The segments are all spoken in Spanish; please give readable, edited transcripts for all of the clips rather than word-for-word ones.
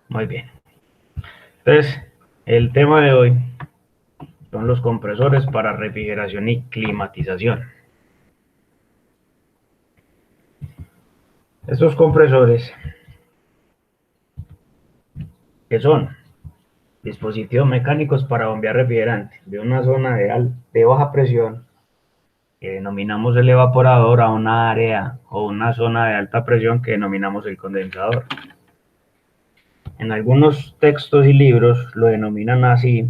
Muy bien. Entonces, el tema de hoy son los compresores para refrigeración y climatización. Estos compresores, que son dispositivos mecánicos para bombear refrigerante de una zona de baja presión, que denominamos el evaporador, a una área o una zona de alta presión que denominamos el condensador. En algunos textos y libros lo denominan así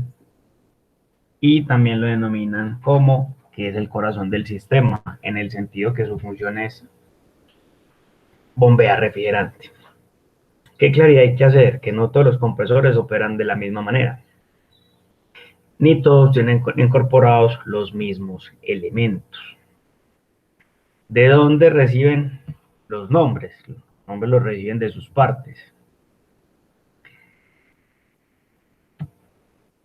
y también lo denominan como que es el corazón del sistema, en el sentido que su función es bombear refrigerante. ¿Qué claridad hay que hacer? Que no todos los compresores operan de la misma manera, ni todos tienen incorporados los mismos elementos. ¿De dónde reciben los nombres? Los nombres los reciben de sus partes.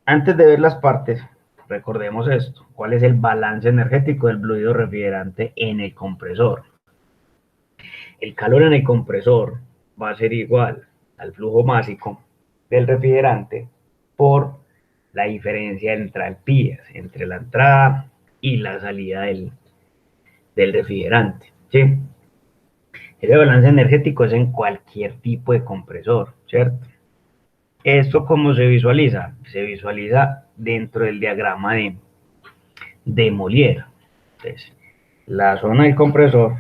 Antes de ver las partes, recordemos esto. ¿Cuál es el balance energético del fluido refrigerante en el compresor? El calor en el compresor va a ser igual al flujo másico del refrigerante por la diferencia de entalpías entre la entrada y la salida del refrigerante. ¿Sí? Ese balance energético es en cualquier tipo de compresor, ¿cierto? ¿Esto cómo se visualiza? Se visualiza dentro del diagrama de Molière. Entonces, la zona del compresor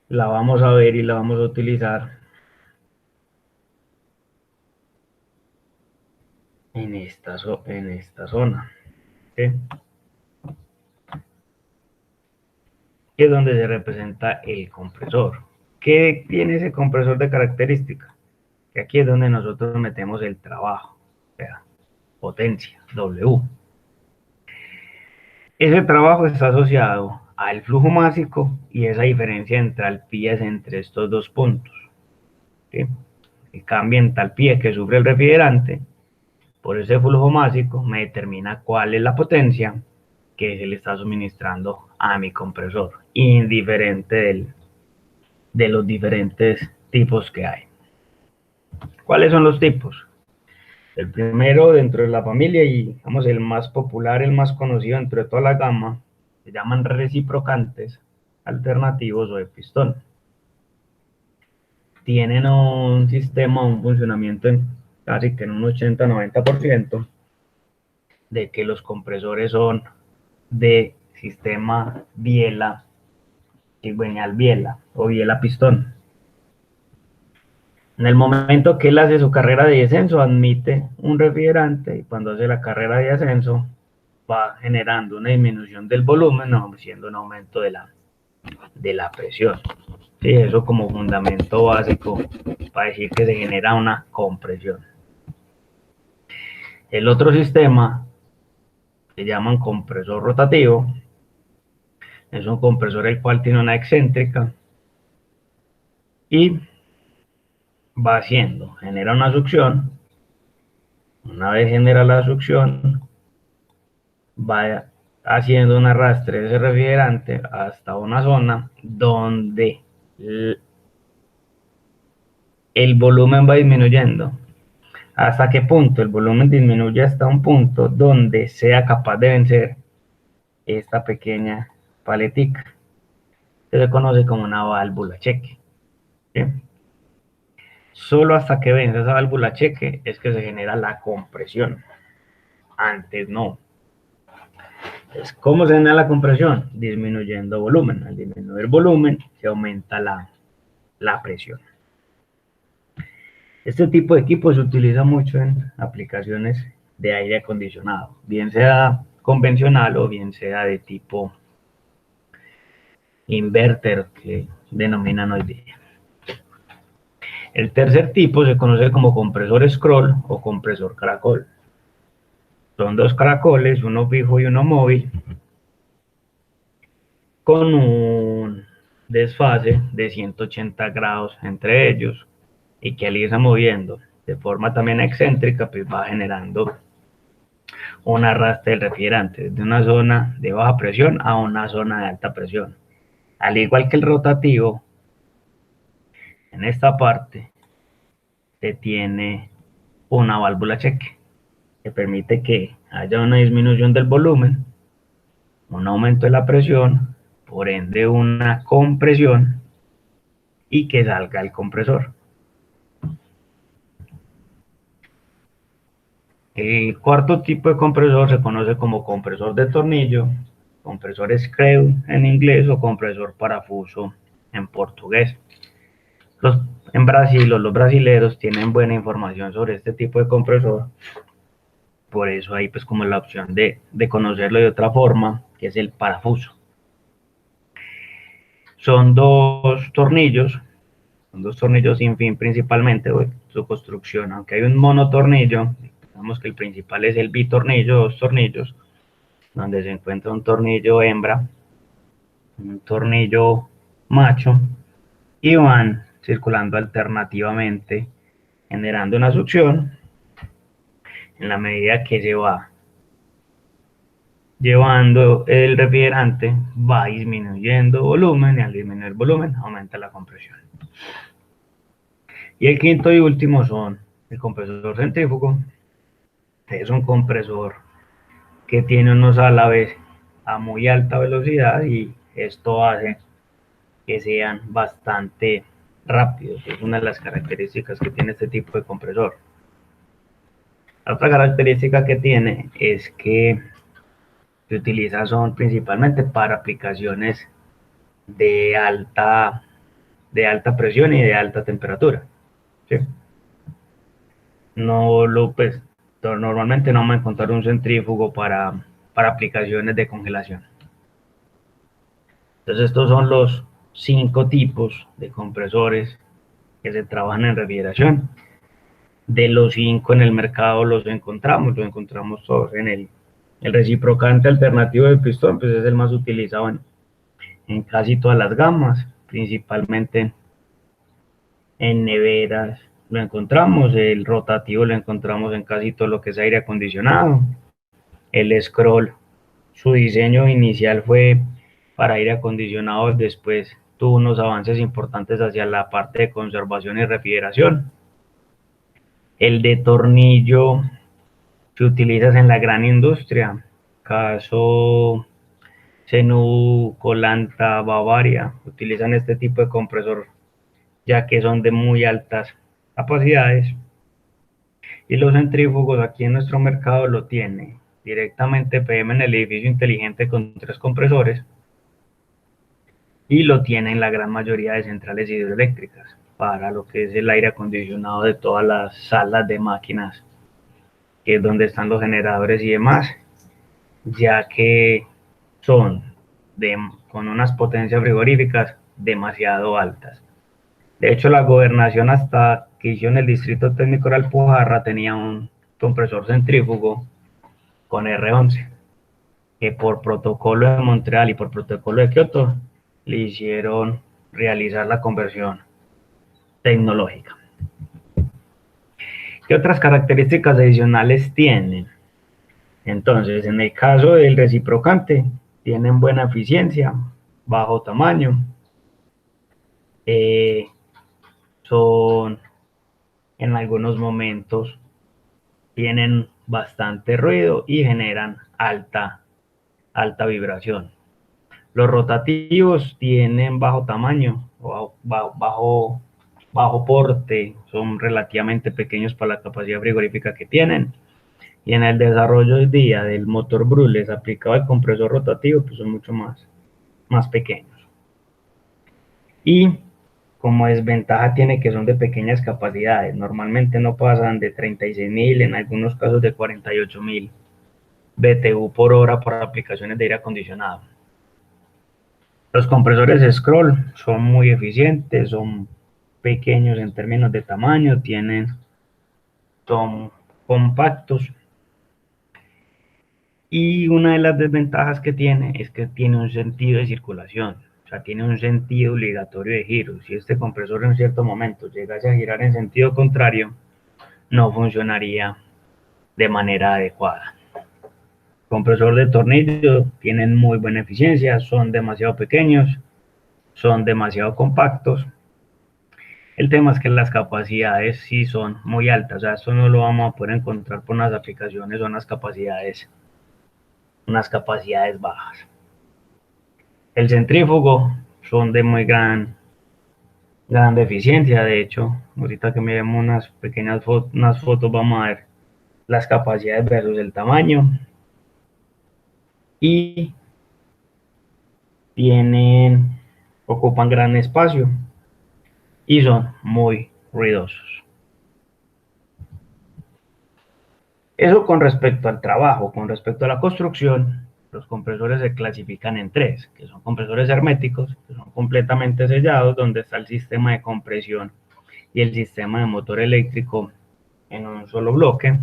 la vamos a ver y la vamos a utilizar en esta zona, ¿sí? Que es donde se representa el compresor. ¿Qué tiene ese compresor de característica? Que aquí es donde nosotros metemos el trabajo, o sea, potencia, W. Ese trabajo está asociado al flujo másico y esa diferencia de entalpías entre estos dos puntos, ¿sí? El cambio en entalpía que sufre el refrigerante por ese flujo másico me determina cuál es la potencia que se le está suministrando a mi compresor, indiferente de los diferentes tipos que hay. ¿Cuáles son los tipos? El primero dentro de la familia y digamos el más popular, el más conocido dentro de toda la gama, se llaman reciprocantes, alternativos o de pistón. Tienen un sistema, un funcionamiento en casi que en un 80-90% de que los compresores son de sistema biela, cigüeñal biela o biela pistón. En el momento que él hace su carrera de descenso, admite un refrigerante y cuando hace la carrera de ascenso va generando una disminución del volumen, no, siendo un aumento de la presión. Sí, eso como fundamento básico para decir que se genera una compresión. El otro sistema se llama compresor rotativo. Es un compresor el cual tiene una excéntrica y va haciendo, genera una succión. Una vez genera la succión, va haciendo un arrastre de ese refrigerante hasta una zona donde el volumen va disminuyendo. ¿Hasta qué punto? El volumen disminuye hasta un punto donde sea capaz de vencer esta pequeña paletica, que se conoce como una válvula cheque. ¿Sí? Solo hasta que vence esa válvula cheque es que se genera la compresión. Antes no. Entonces, ¿cómo se genera la compresión? Disminuyendo volumen. Al disminuir volumen se aumenta la presión. Este tipo de equipo se utiliza mucho en aplicaciones de aire acondicionado, bien sea convencional o bien sea de tipo inverter que denominan hoy día. El tercer tipo se conoce como compresor scroll o compresor caracol. Son dos caracoles, uno fijo y uno móvil, con un desfase de 180 grados entre ellos y que al irse moviendo de forma también excéntrica, pues va generando un arrastre del refrigerante de una zona de baja presión a una zona de alta presión. Al igual que el rotativo, en esta parte se tiene una válvula cheque que permite que haya una disminución del volumen, un aumento de la presión, por ende una compresión y que salga el compresor. El cuarto tipo de compresor se conoce como compresor de tornillo, compresor screw en inglés o compresor parafuso en portugués. Los, en Brasil, los brasileros tienen buena información sobre este tipo de compresor, por eso hay pues como la opción de conocerlo de otra forma, que es el parafuso. Son dos tornillos sin fin principalmente, su construcción, aunque hay un monotornillo, digamos que el principal es el bitornillo, dos tornillos, donde se encuentra un tornillo hembra, un tornillo macho, y van circulando alternativamente, generando una succión en la medida que se va llevando el refrigerante, va disminuyendo volumen y al disminuir volumen aumenta la compresión. Y el quinto y último son el compresor centrífugo, que es un compresor que tiene unos álabes a muy alta velocidad y esto hace que sean bastante rápidos. Es una de las características que tiene este tipo de compresor. La otra característica que tiene es que se utiliza son principalmente para aplicaciones de alta, de alta presión y de alta temperatura. ¿Sí? No lo, pues, normalmente no vamos a encontrar un centrífugo para aplicaciones de congelación. Entonces estos son los 5 tipos de compresores que se trabajan en refrigeración. De los 5 en el mercado los encontramos todos en el reciprocante alternativo del pistón, pues es el más utilizado en casi todas las gamas, principalmente en neveras lo encontramos, el rotativo lo encontramos en casi todo lo que es aire acondicionado, el scroll, su diseño inicial fue para aire acondicionado, después tuvo unos avances importantes hacia la parte de conservación y refrigeración. El de tornillo se utiliza en la gran industria, caso Zenú, Colanta, Bavaria, utilizan este tipo de compresor ya que son de muy altas capacidades. Y los centrífugos aquí en nuestro mercado lo tiene directamente PM en el edificio inteligente con 3 compresores y lo tienen la gran mayoría de centrales hidroeléctricas para lo que es el aire acondicionado de todas las salas de máquinas, que es donde están los generadores y demás, ya que son con unas potencias frigoríficas demasiado altas. De hecho, la gobernación hasta que hicieron el distrito técnico de Alpujarra tenía un compresor centrífugo con R11, que por protocolo de Montreal y por protocolo de Kioto le hicieron realizar la conversión tecnológica. ¿Qué otras características adicionales tienen? Entonces, en el caso del reciprocante, tienen buena eficiencia, bajo tamaño, son en algunos momentos tienen bastante ruido y generan alta vibración. Los rotativos tienen bajo tamaño, bajo porte, son relativamente pequeños para la capacidad frigorífica que tienen. Y en el desarrollo hoy día del motor Brules aplicado al compresor rotativo, pues son mucho más pequeños. Y como desventaja tiene que son de pequeñas capacidades, normalmente no pasan de 36.000, en algunos casos de 48.000 BTU por hora para aplicaciones de aire acondicionado. Los compresores scroll son muy eficientes, son pequeños en términos de tamaño, son compactos y una de las desventajas que tiene es que tiene un sentido de circulación, o sea, tiene un sentido obligatorio de giro. Si este compresor en cierto momento llegase a girar en sentido contrario, no funcionaría de manera adecuada. Compresor de tornillo tienen muy buena eficiencia, son demasiado pequeños son demasiado compactos. El tema es que las capacidades sí son muy altas, o sea, esto no lo vamos a poder encontrar por unas aplicaciones o unas capacidades bajas. El centrífugo son de muy gran eficiencia, de hecho, ahorita que miremos unas pequeñas unas fotos vamos a ver las capacidades versus el tamaño. Y ocupan gran espacio y son muy ruidosos. Eso con respecto al trabajo. Con respecto a la construcción, los compresores se clasifican en tres, que son compresores herméticos, que son completamente sellados, donde está el sistema de compresión y el sistema de motor eléctrico en un solo bloque.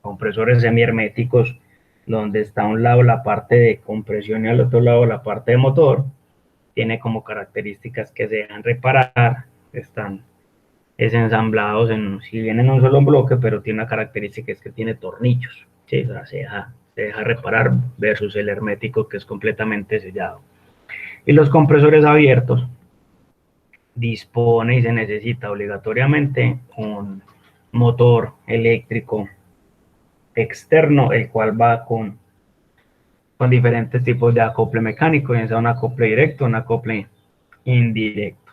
Compresores semiherméticos, donde está a un lado la parte de compresión y al otro lado la parte de motor. Tiene como características que se dejan reparar, están ensamblados si bien en un solo bloque, pero tiene una característica, es que tiene tornillos, ¿sí? O sea, se deja reparar versus el hermético que es completamente sellado. Y los compresores abiertos dispone y se necesita obligatoriamente un motor eléctrico externo, el cual va con diferentes tipos de acople mecánico, ya sea un acople directo, un acople indirecto.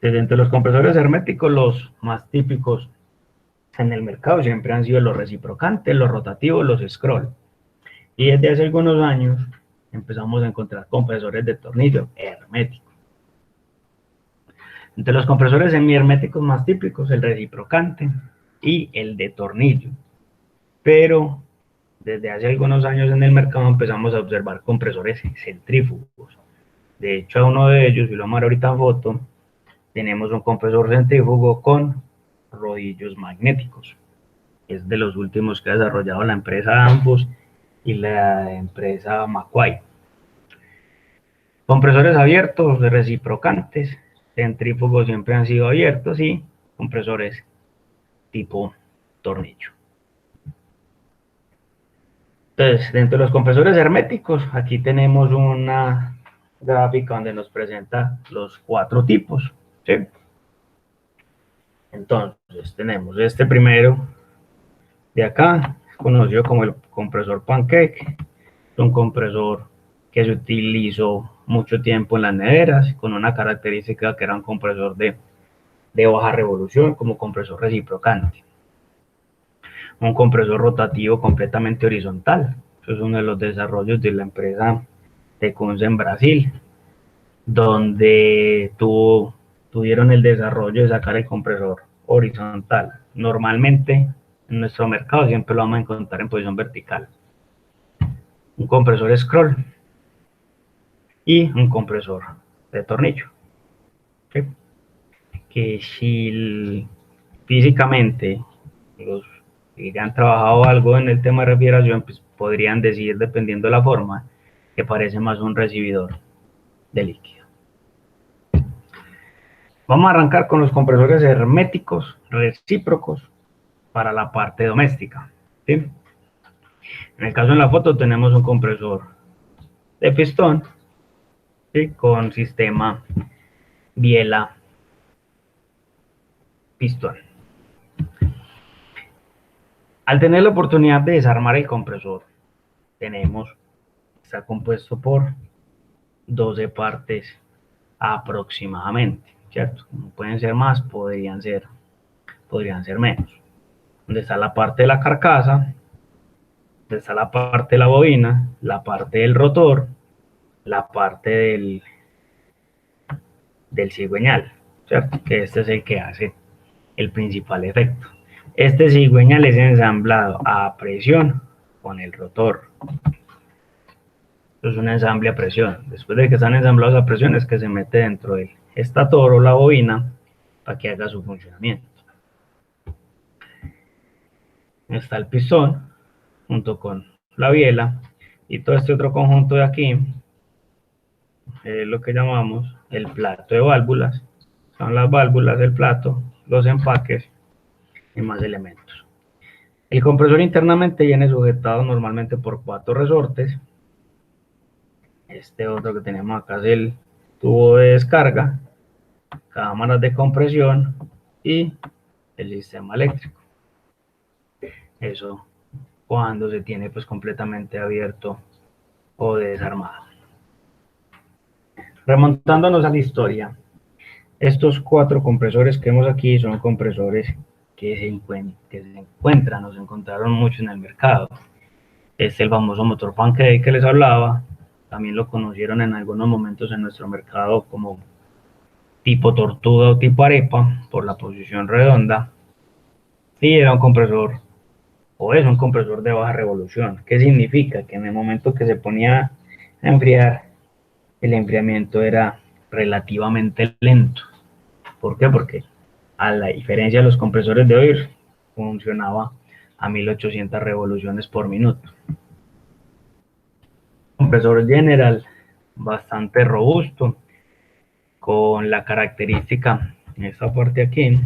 Desde entre los compresores herméticos, los más típicos en el mercado siempre han sido los reciprocantes, los rotativos, los scroll. Y desde hace algunos años empezamos a encontrar compresores de tornillo herméticos. Entre los compresores semiherméticos más típicos, el reciprocante y el de tornillo. Pero desde hace algunos años en el mercado empezamos a observar compresores centrífugos. De hecho, a uno de ellos, y lo vamos a ver ahorita en foto, tenemos un compresor centrífugo con rodillos magnéticos. Es de los últimos que ha desarrollado la empresa Danfoss y la empresa Macquarie. Compresores abiertos, reciprocantes, centrífugos siempre han sido abiertos y compresores tipo tornillo. Entonces, dentro de los compresores herméticos, aquí tenemos una gráfica donde nos presenta los 4 tipos, ¿sí? Entonces, tenemos este primero de acá, conocido como el compresor pancake. Es un compresor que se utilizó mucho tiempo en las neveras, con una característica que era un compresor de baja revolución, como compresor reciprocante. Un compresor rotativo completamente horizontal. Eso es uno de los desarrollos de la empresa Tecunza en Brasil, donde tuvieron el desarrollo de sacar el compresor horizontal. Normalmente en nuestro mercado siempre lo vamos a encontrar en posición vertical. Un compresor scroll y un compresor de tornillo. ¿Sí? Que si físicamente los que han trabajado algo en el tema de refrigeración, pues podrían decir, dependiendo de la forma, que parece más un recibidor de líquido. Vamos a arrancar con los compresores herméticos recíprocos para la parte doméstica. ¿Sí? En el caso de la foto tenemos un compresor de pistón, ¿sí? Con sistema biela pistón. Al tener la oportunidad de desarmar el compresor, está compuesto por 12 partes aproximadamente, ¿cierto? No pueden ser más, podrían ser menos. Donde está la parte de la carcasa, donde está la parte de la bobina, la parte del rotor, la parte del cigüeñal, ¿cierto? Que este es el que hace el principal efecto. Este cigüeñal es ensamblado a presión con el rotor. Esto es un ensamble a presión. Después de que están ensamblados a presión es que se mete dentro del estator o la bobina para que haga su funcionamiento. Está el pistón junto con la biela y todo este otro conjunto de aquí es lo que llamamos el plato de válvulas. Son las válvulas, el plato, los empaques y más elementos. El compresor internamente viene sujetado normalmente por 4 resortes. Este otro que tenemos acá es tubo de descarga, cámaras de compresión y el sistema eléctrico. Eso cuando se tiene pues completamente abierto o desarmado. Remontándonos a la historia, estos 4 compresores que vemos aquí son compresores que se encuentran o se encontraron mucho en el mercado. Este es el famoso motor Pancake que les hablaba. También lo conocieron en algunos momentos en nuestro mercado como tipo tortuga o tipo arepa por la posición redonda. Y era un compresor o es un compresor de baja revolución. ¿Qué significa? Que en el momento que se ponía a enfriar, el enfriamiento era relativamente lento. ¿Por qué? Porque a la diferencia de los compresores de hoy, funcionaba a 1800 revoluciones por minuto. Compresor General, bastante robusto, con la característica en esta parte aquí,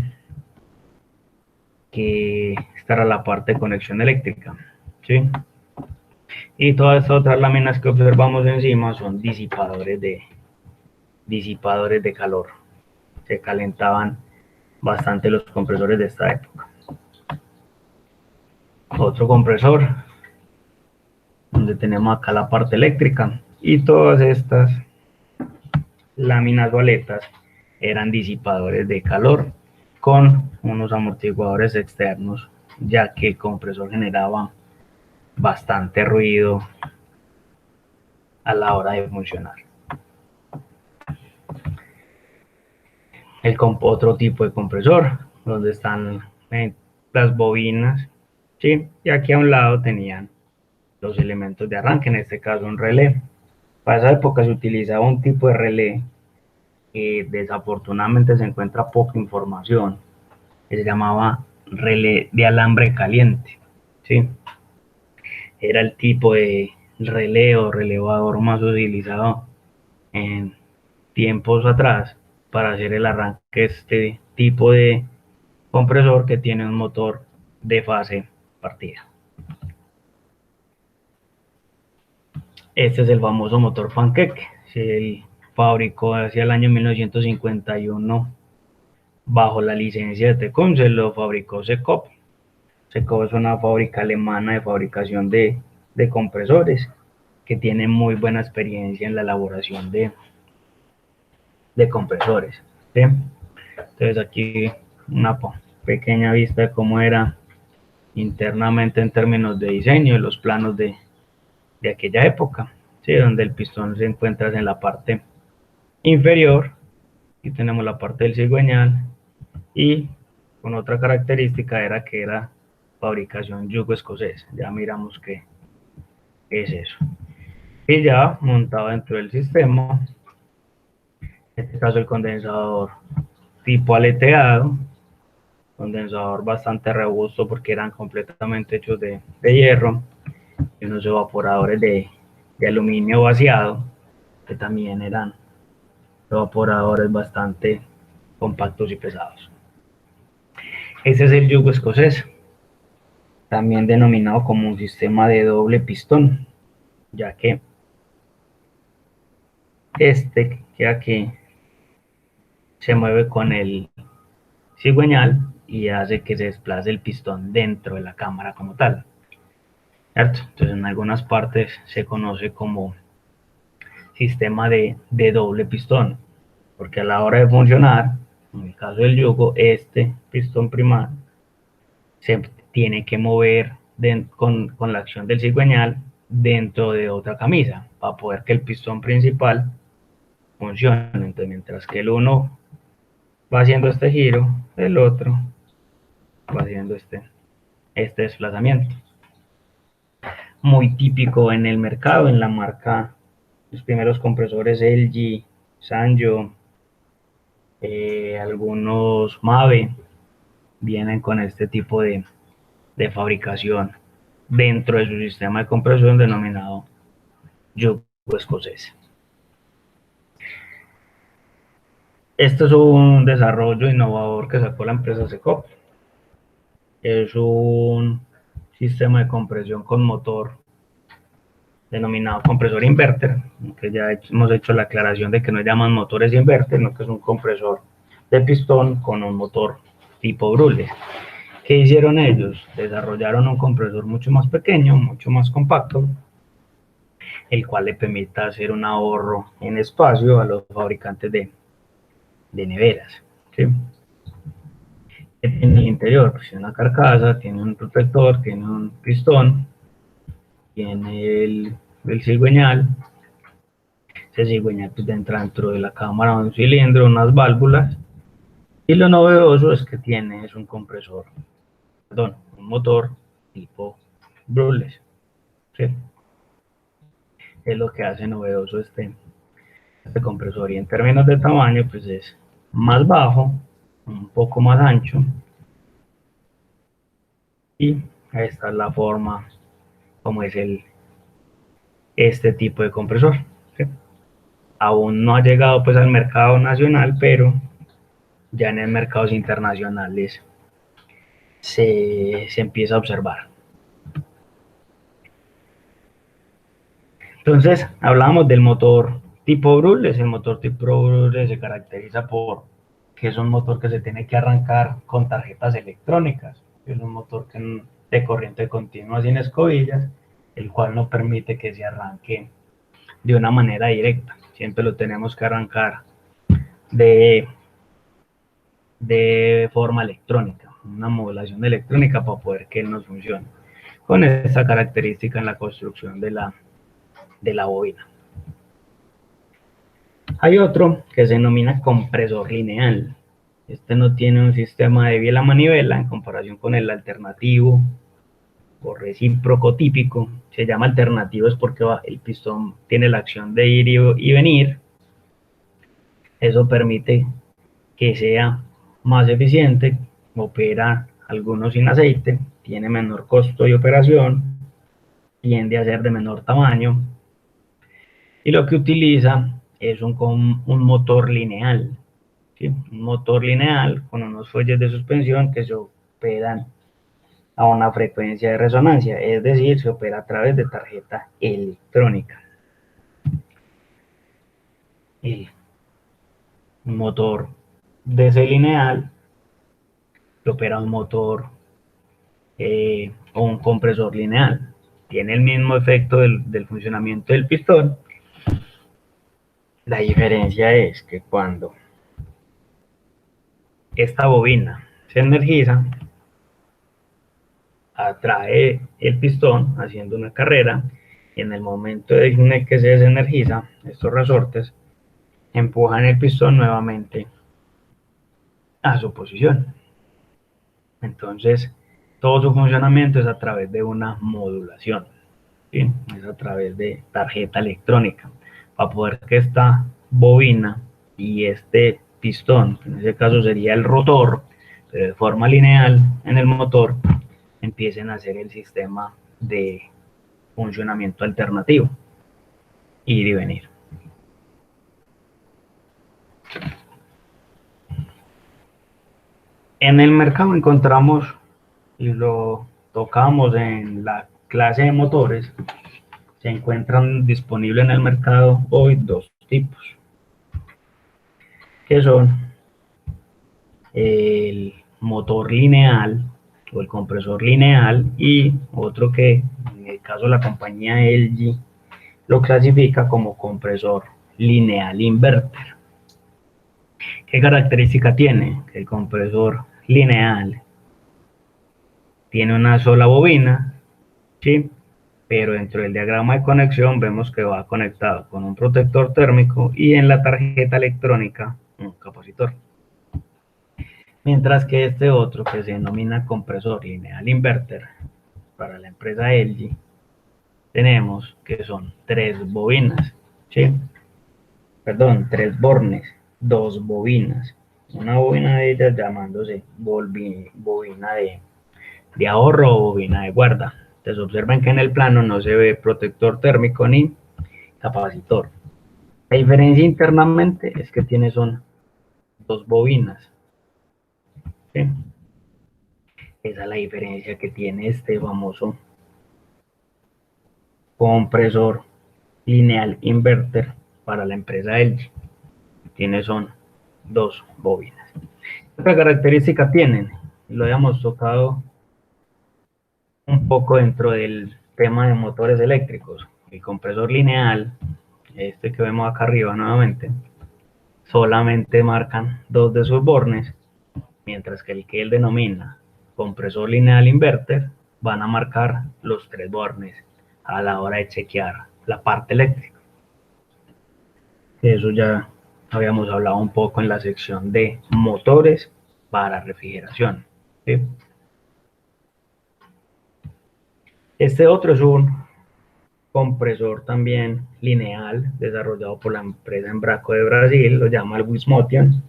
que esta era la parte de conexión eléctrica, ¿sí? Y todas estas otras láminas que observamos encima son disipadores de calor. Se calentaban bastante los compresores de esta época. Otro compresor, donde tenemos acá la parte eléctrica, y todas estas láminas o aletas eran disipadores de calor con unos amortiguadores externos, ya que el compresor generaba bastante ruido a la hora de funcionar. Otro tipo de compresor, donde están las bobinas, ¿sí? Y aquí a un lado tenían los elementos de arranque, en este caso un relé. Para esa época se utilizaba un tipo de relé que desafortunadamente se encuentra poca información, que se llamaba relé de alambre caliente, ¿sí? Era el tipo de relé o relevador más utilizado en tiempos atrás para hacer el arranque de este tipo de compresor que tiene un motor de fase partida. Este es el famoso motor Pancake. Se fabricó hacia el año 1951 bajo la licencia de Tecum, se lo fabricó Secop. Secop es una fábrica alemana de fabricación de compresores que tiene muy buena experiencia en la elaboración de compresores, ¿sí? Entonces aquí una pequeña vista de cómo era internamente en términos de diseño, los planos de aquella época, ¿sí? Donde el pistón se encuentra en la parte inferior y tenemos la parte del cigüeñal, y con otra característica era que era fabricación yugo escocés. Ya miramos qué es eso. Y ya montado dentro del sistema, en este caso el condensador tipo aleteado, condensador bastante robusto porque eran completamente hechos de hierro, y unos evaporadores de aluminio vaciado, que también eran evaporadores bastante compactos y pesados. Ese es el yugo escocés, también denominado como un sistema de doble pistón, ya que este que aquí se mueve con el cigüeñal y hace que se desplace el pistón dentro de la cámara como tal, ¿cierto? Entonces en algunas partes se conoce como sistema de doble pistón, porque a la hora de funcionar, en el caso del yugo, este pistón primario se tiene que mover con la acción del cigüeñal dentro de otra camisa para poder que el pistón principal funcione. Entonces, mientras que el uno va haciendo este giro, el otro va haciendo este desplazamiento. Muy típico en el mercado, en la marca, los primeros compresores LG, Sanyo, algunos Mave, vienen con este tipo de fabricación dentro de su sistema de compresión denominado yugo escocés. Este es un desarrollo innovador que sacó la empresa Secop. Es un sistema de compresión con motor denominado compresor inverter, que ya hemos hecho la aclaración de que no llaman motores inverter, sino que es un compresor de pistón con un motor tipo Brule. ¿Qué hicieron ellos? Desarrollaron un compresor mucho más pequeño, mucho más compacto, el cual le permita hacer un ahorro en espacio a los fabricantes de neveras. ¿Sí? En el interior, pues tiene una carcasa, tiene un protector, tiene un pistón, tiene el cigüeñal. Ese cigüeñal pues, entra dentro de la cámara un cilindro, unas válvulas. Y lo novedoso es que tiene es un compresor, perdón, un motor tipo Brule. ¿Sí? Es lo que hace novedoso este compresor. Y en términos de tamaño, pues es más bajo, un poco más ancho. Y esta es la forma como es este tipo de compresor. ¿Sí? Aún no ha llegado pues al mercado nacional, pero ya en el mercados internacionales se empieza a observar. Entonces, hablábamos del motor tipo Brule. El motor tipo Brule se caracteriza por que es un motor que se tiene que arrancar con tarjetas electrónicas. Es un motor de corriente continua sin escobillas, el cual no permite que se arranque de una manera directa. Siempre lo tenemos que arrancar de, de forma electrónica, una modulación electrónica para poder que él nos funcione. Con esta característica en la construcción de la bobina. Hay otro que se denomina compresor lineal. Este no tiene un sistema de biela manivela en comparación con el alternativo o recíproco típico. Se llama alternativo es porque el pistón tiene la acción de ir y venir. Eso permite que sea más eficiente, opera algunos sin aceite, tiene menor costo de operación, tiende a ser de menor tamaño y lo que utiliza es un motor lineal. ¿Sí? Un motor lineal con unos fuelles de suspensión que se operan a una frecuencia de resonancia, es decir, se opera a través de tarjeta electrónica. El motor DC lineal lo opera un motor o un compresor lineal. Tiene el mismo efecto del funcionamiento del pistón. La diferencia es que cuando esta bobina se energiza, atrae el pistón haciendo una carrera y en el momento en el que se desenergiza, estos resortes empujan el pistón nuevamente a su posición. Entonces, todo su funcionamiento es a través de una modulación, ¿sí? Es a través de tarjeta electrónica, para poder que esta bobina y este pistón, en ese caso sería el rotor, pero de forma lineal en el motor, empiecen a hacer el sistema de funcionamiento alternativo, ir y venir. En el mercado encontramos, y lo tocamos en la clase de motores, se encuentran disponibles en el mercado hoy dos tipos, que son el motor lineal o el compresor lineal y otro que en el caso de la compañía LG lo clasifica como compresor lineal inverter. ¿Qué característica tiene? Que el compresor lineal tiene una sola bobina, ¿sí? Pero dentro del diagrama de conexión vemos que va conectado con un protector térmico y en la tarjeta electrónica un capacitor. Mientras que este otro, que se denomina compresor lineal inverter, para la empresa LG, tenemos que son tres bobinas, ¿sí? Perdón, tres bornes, dos bobinas. Una bobina de ellas llamándose bobina de ahorro o bobina de guarda. Entonces observen que en el plano no se ve protector térmico ni capacitor. La diferencia internamente es que tiene son dos bobinas. ¿Sí? Esa es la diferencia que tiene este famoso compresor lineal inverter para la empresa LG. Son 2 bobinas. ¿Qué otra característica tienen? Lo habíamos tocado un poco dentro del tema de motores eléctricos. El compresor lineal, este que vemos acá arriba nuevamente, solamente marcan 2 de sus bornes, mientras que el que él denomina compresor lineal inverter van a marcar los 3 bornes a la hora de chequear la parte eléctrica. Eso ya habíamos hablado un poco en la sección de motores para refrigeración, ¿sí? Este otro es un compresor también lineal desarrollado por la empresa Embraco de Brasil, lo llama el Wismotion.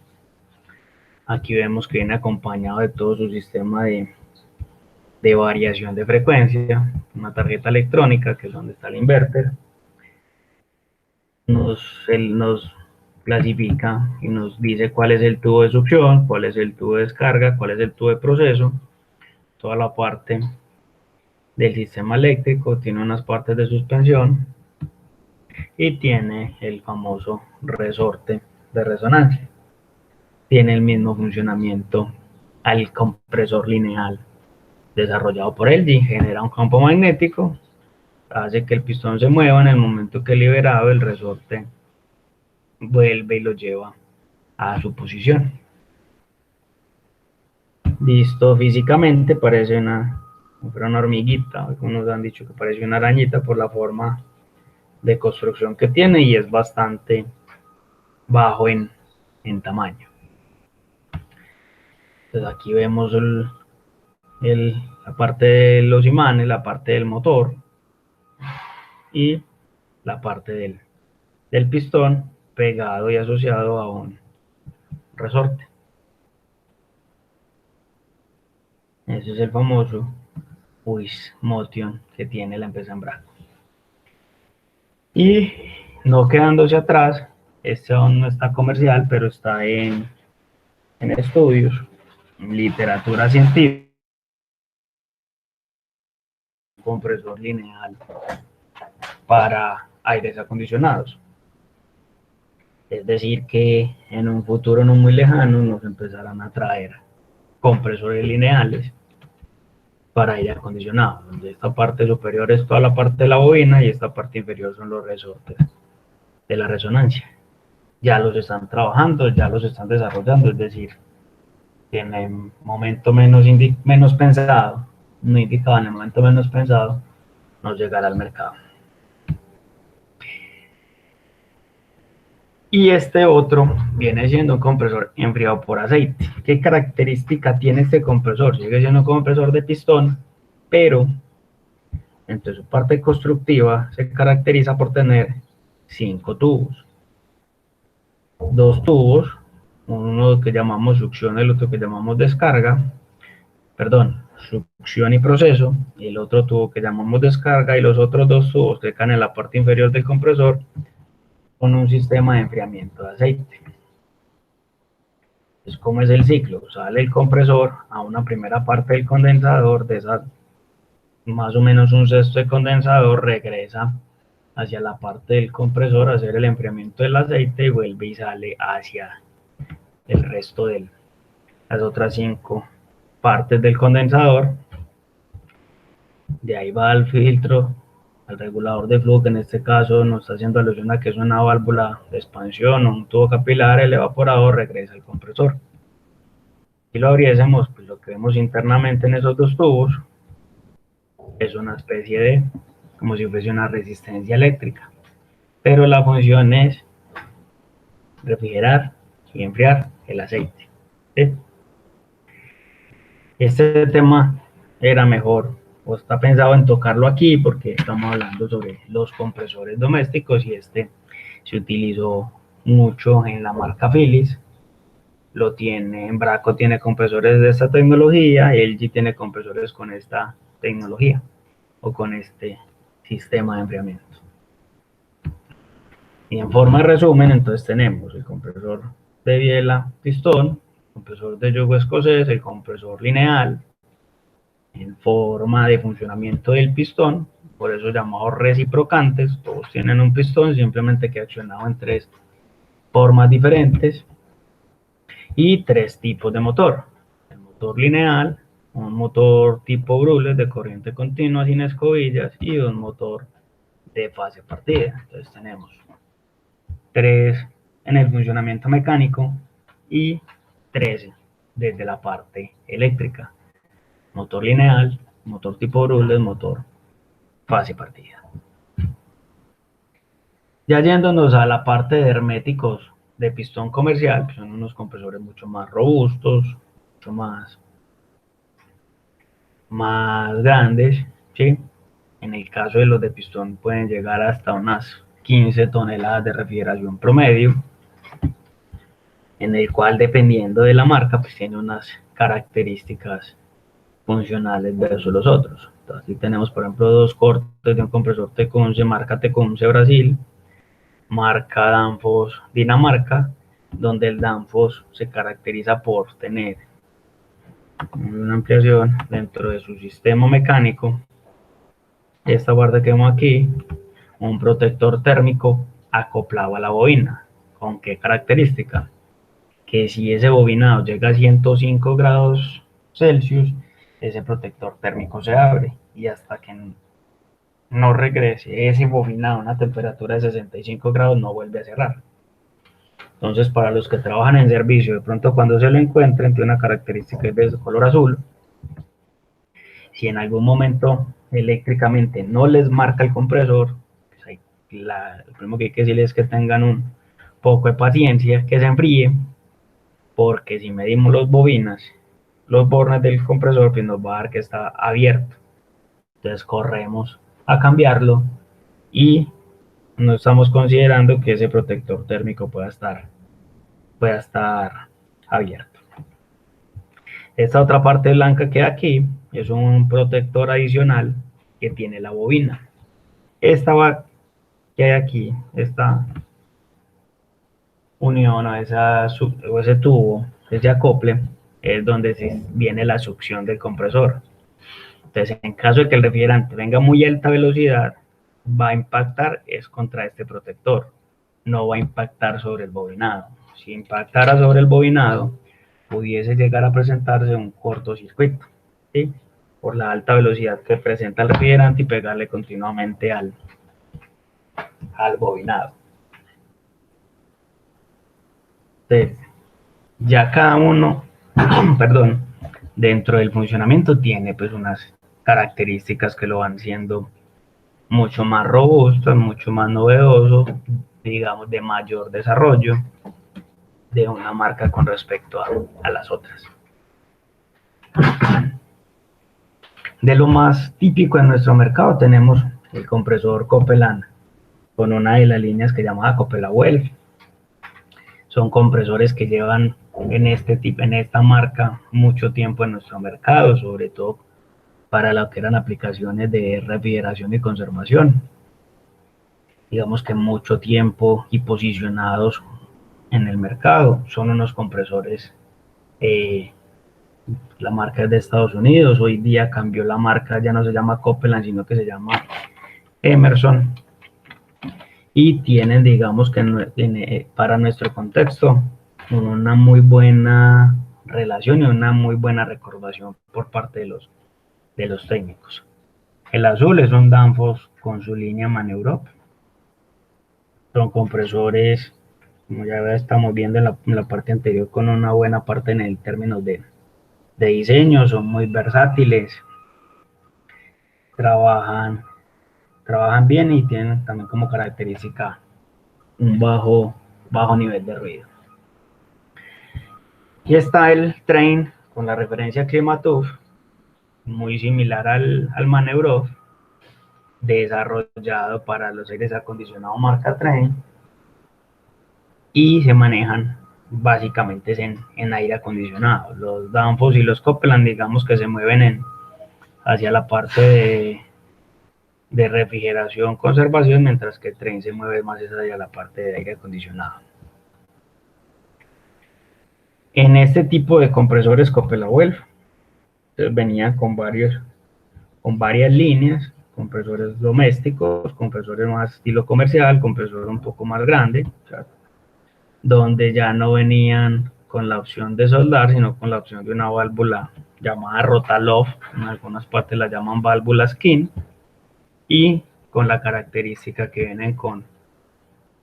Aquí vemos que viene acompañado de todo su sistema de variación de frecuencia, una tarjeta electrónica que es donde está el inverter. Él nos clasifica y nos dice cuál es el tubo de succión, cuál es el tubo de descarga, cuál es el tubo de proceso, toda la parte del sistema eléctrico, tiene unas partes de suspensión y tiene el famoso resorte de resonancia. Tiene el mismo funcionamiento al compresor lineal desarrollado por LG, genera un campo magnético, hace que el pistón se mueva, en el momento que es liberado el resorte vuelve y lo lleva a su posición. Visto físicamente parece una hormiguita, algunos han dicho que parece una arañita por la forma de construcción que tiene y es bastante bajo en tamaño. Entonces aquí vemos la parte de los imanes, la parte del motor y la parte del pistón pegado y asociado a un resorte. Ese es el famoso Wismotion que tiene la empresa Embraco. Y no quedándose atrás, este aún no está comercial, pero está en estudios, en literatura científica, compresor lineal para aires acondicionados. Es decir, que en un futuro no muy lejano nos empezarán a traer compresores lineales para aire acondicionado, donde esta parte superior es toda la parte de la bobina y esta parte inferior son los resortes de la resonancia. Ya los están trabajando, ya los están desarrollando, es decir, que en el momento menos pensado, no indicado, en el momento menos pensado, nos llegará al mercado. Y este otro viene siendo un compresor enfriado por aceite. ¿Qué característica tiene este compresor? Sigue siendo un compresor de pistón, pero entre su parte constructiva se caracteriza por tener 5 tubos. 2 tubos, uno que llamamos succión, el otro que llamamos descarga, succión y proceso, y el otro tubo que llamamos descarga, y los otros 2 tubos que quedan en la parte inferior del compresor con un sistema de enfriamiento de aceite. Entonces, ¿cómo es el ciclo? Sale el compresor a una primera parte del condensador, de esa más o menos un sexto de condensador, regresa hacia la parte del compresor a hacer el enfriamiento del aceite y vuelve y sale hacia el resto de las otras 5 partes del condensador. De ahí va al filtro, al regulador de flujo, que en este caso nos está haciendo alusión a que es una válvula de expansión o un tubo capilar, el evaporador regresa al compresor. Si lo abriésemos, pues lo que vemos internamente en esos 2 tubos es una especie de, como si fuese una resistencia eléctrica, pero la función es refrigerar y enfriar el aceite. ¿Sí? Este tema era mejor, o está pensado en tocarlo aquí, porque estamos hablando sobre los compresores domésticos y este se utilizó mucho en la marca Philips. Lo tiene, Embraco tiene compresores de esta tecnología, LG tiene compresores con esta tecnología o con este sistema de enfriamiento. Y en forma de resumen, entonces tenemos el compresor de biela pistón, el compresor de yugo escocés, el compresor lineal, en forma de funcionamiento del pistón, por eso llamados reciprocantes, todos tienen un pistón, simplemente que accionado en tres formas diferentes, y tres tipos de motor: el motor lineal, un motor tipo Brule de corriente continua sin escobillas y un motor de fase partida. Entonces tenemos tres en el funcionamiento mecánico y tres desde la parte eléctrica: motor lineal, motor tipo Brule, motor fase partida. Ya yéndonos a la parte de herméticos de pistón comercial, que son unos compresores mucho más robustos, mucho más grandes, ¿sí? En el caso de los de pistón pueden llegar hasta unas 15 toneladas de refrigeración promedio, en el cual, dependiendo de la marca, pues tiene unas características funcionales versus los otros. Entonces, aquí tenemos, por ejemplo, dos cortes de un compresor Tecumseh, marca Tecumseh Brasil, marca Danfoss Dinamarca, donde el Danfoss se caracteriza por tener una ampliación dentro de su sistema mecánico. Esta guarda que vemos aquí, un protector térmico acoplado a la bobina. ¿Con qué característica? Que si ese bobinado llega a 105 grados Celsius, ese protector térmico se abre, y hasta que no regrese ese bobinado a una temperatura de 65 grados no vuelve a cerrar. Entonces, para los que trabajan en servicio, de pronto cuando se lo encuentren, tiene una característica de color azul. Si en algún momento eléctricamente no les marca el compresor, pues ahí lo primero que hay que decirles es que tengan un poco de paciencia, que se enfríe, porque si medimos los bobinas, los bornes del compresor, pues nos va a dar que está abierto. Entonces corremos a cambiarlo y no estamos considerando que ese protector térmico pueda estar abierto. Esta otra parte blanca que hay aquí es un protector adicional que tiene la bobina. Esta que hay aquí, esta unión o ese tubo, ese acople, es donde viene la succión del compresor. Entonces, en caso de que el refrigerante venga a muy alta velocidad, va a impactar es contra este protector, no va a impactar sobre el bobinado. Si impactara sobre el bobinado, pudiese llegar a presentarse un cortocircuito, ¿sí? Por la alta velocidad que presenta el refrigerante y pegarle continuamente al bobinado. Entonces, ya cada uno, perdón, dentro del funcionamiento tiene pues unas características que lo van siendo mucho más robusto, mucho más novedoso, digamos, de mayor desarrollo de una marca con respecto a las otras. De lo más típico en nuestro mercado tenemos el compresor Copeland, con una de las líneas que llamaba Copelawell. Son compresores que llevan en esta marca mucho tiempo en nuestro mercado, sobre todo para lo que eran aplicaciones de refrigeración y conservación. Digamos que mucho tiempo y posicionados en el mercado. Son unos compresores, la marca es de Estados Unidos. Hoy día cambió la marca, ya no se llama Copeland, sino que se llama Emerson. Y tienen, digamos que para nuestro contexto, una muy buena relación y una muy buena recordación por parte de los técnicos. El azul es un Danfoss con su línea Maneurope. Son compresores, como ya estamos viendo en la parte anterior, con una buena parte en el término de diseño. Son muy versátiles, trabajan bien y tienen también como característica un bajo nivel de ruido. Y está el Trane con la referencia Climatuf, muy similar al Maneurope, desarrollado para los aires acondicionados marca Trane, y se manejan básicamente en aire acondicionado. Los Danfoss y los Copeland, digamos que se mueven hacia la parte de refrigeración, conservación, mientras que el Trane se mueve más hacia la parte de aire acondicionado. En este tipo de compresores Copelawell venían con varias líneas. compresores domésticos, compresores más estilo comercial, compresor un poco más grande, donde ya no venían con la opción de soldar, sino con la opción de una válvula llamada Rotaloff, en algunas partes la llaman válvula skin, y con la característica que vienen con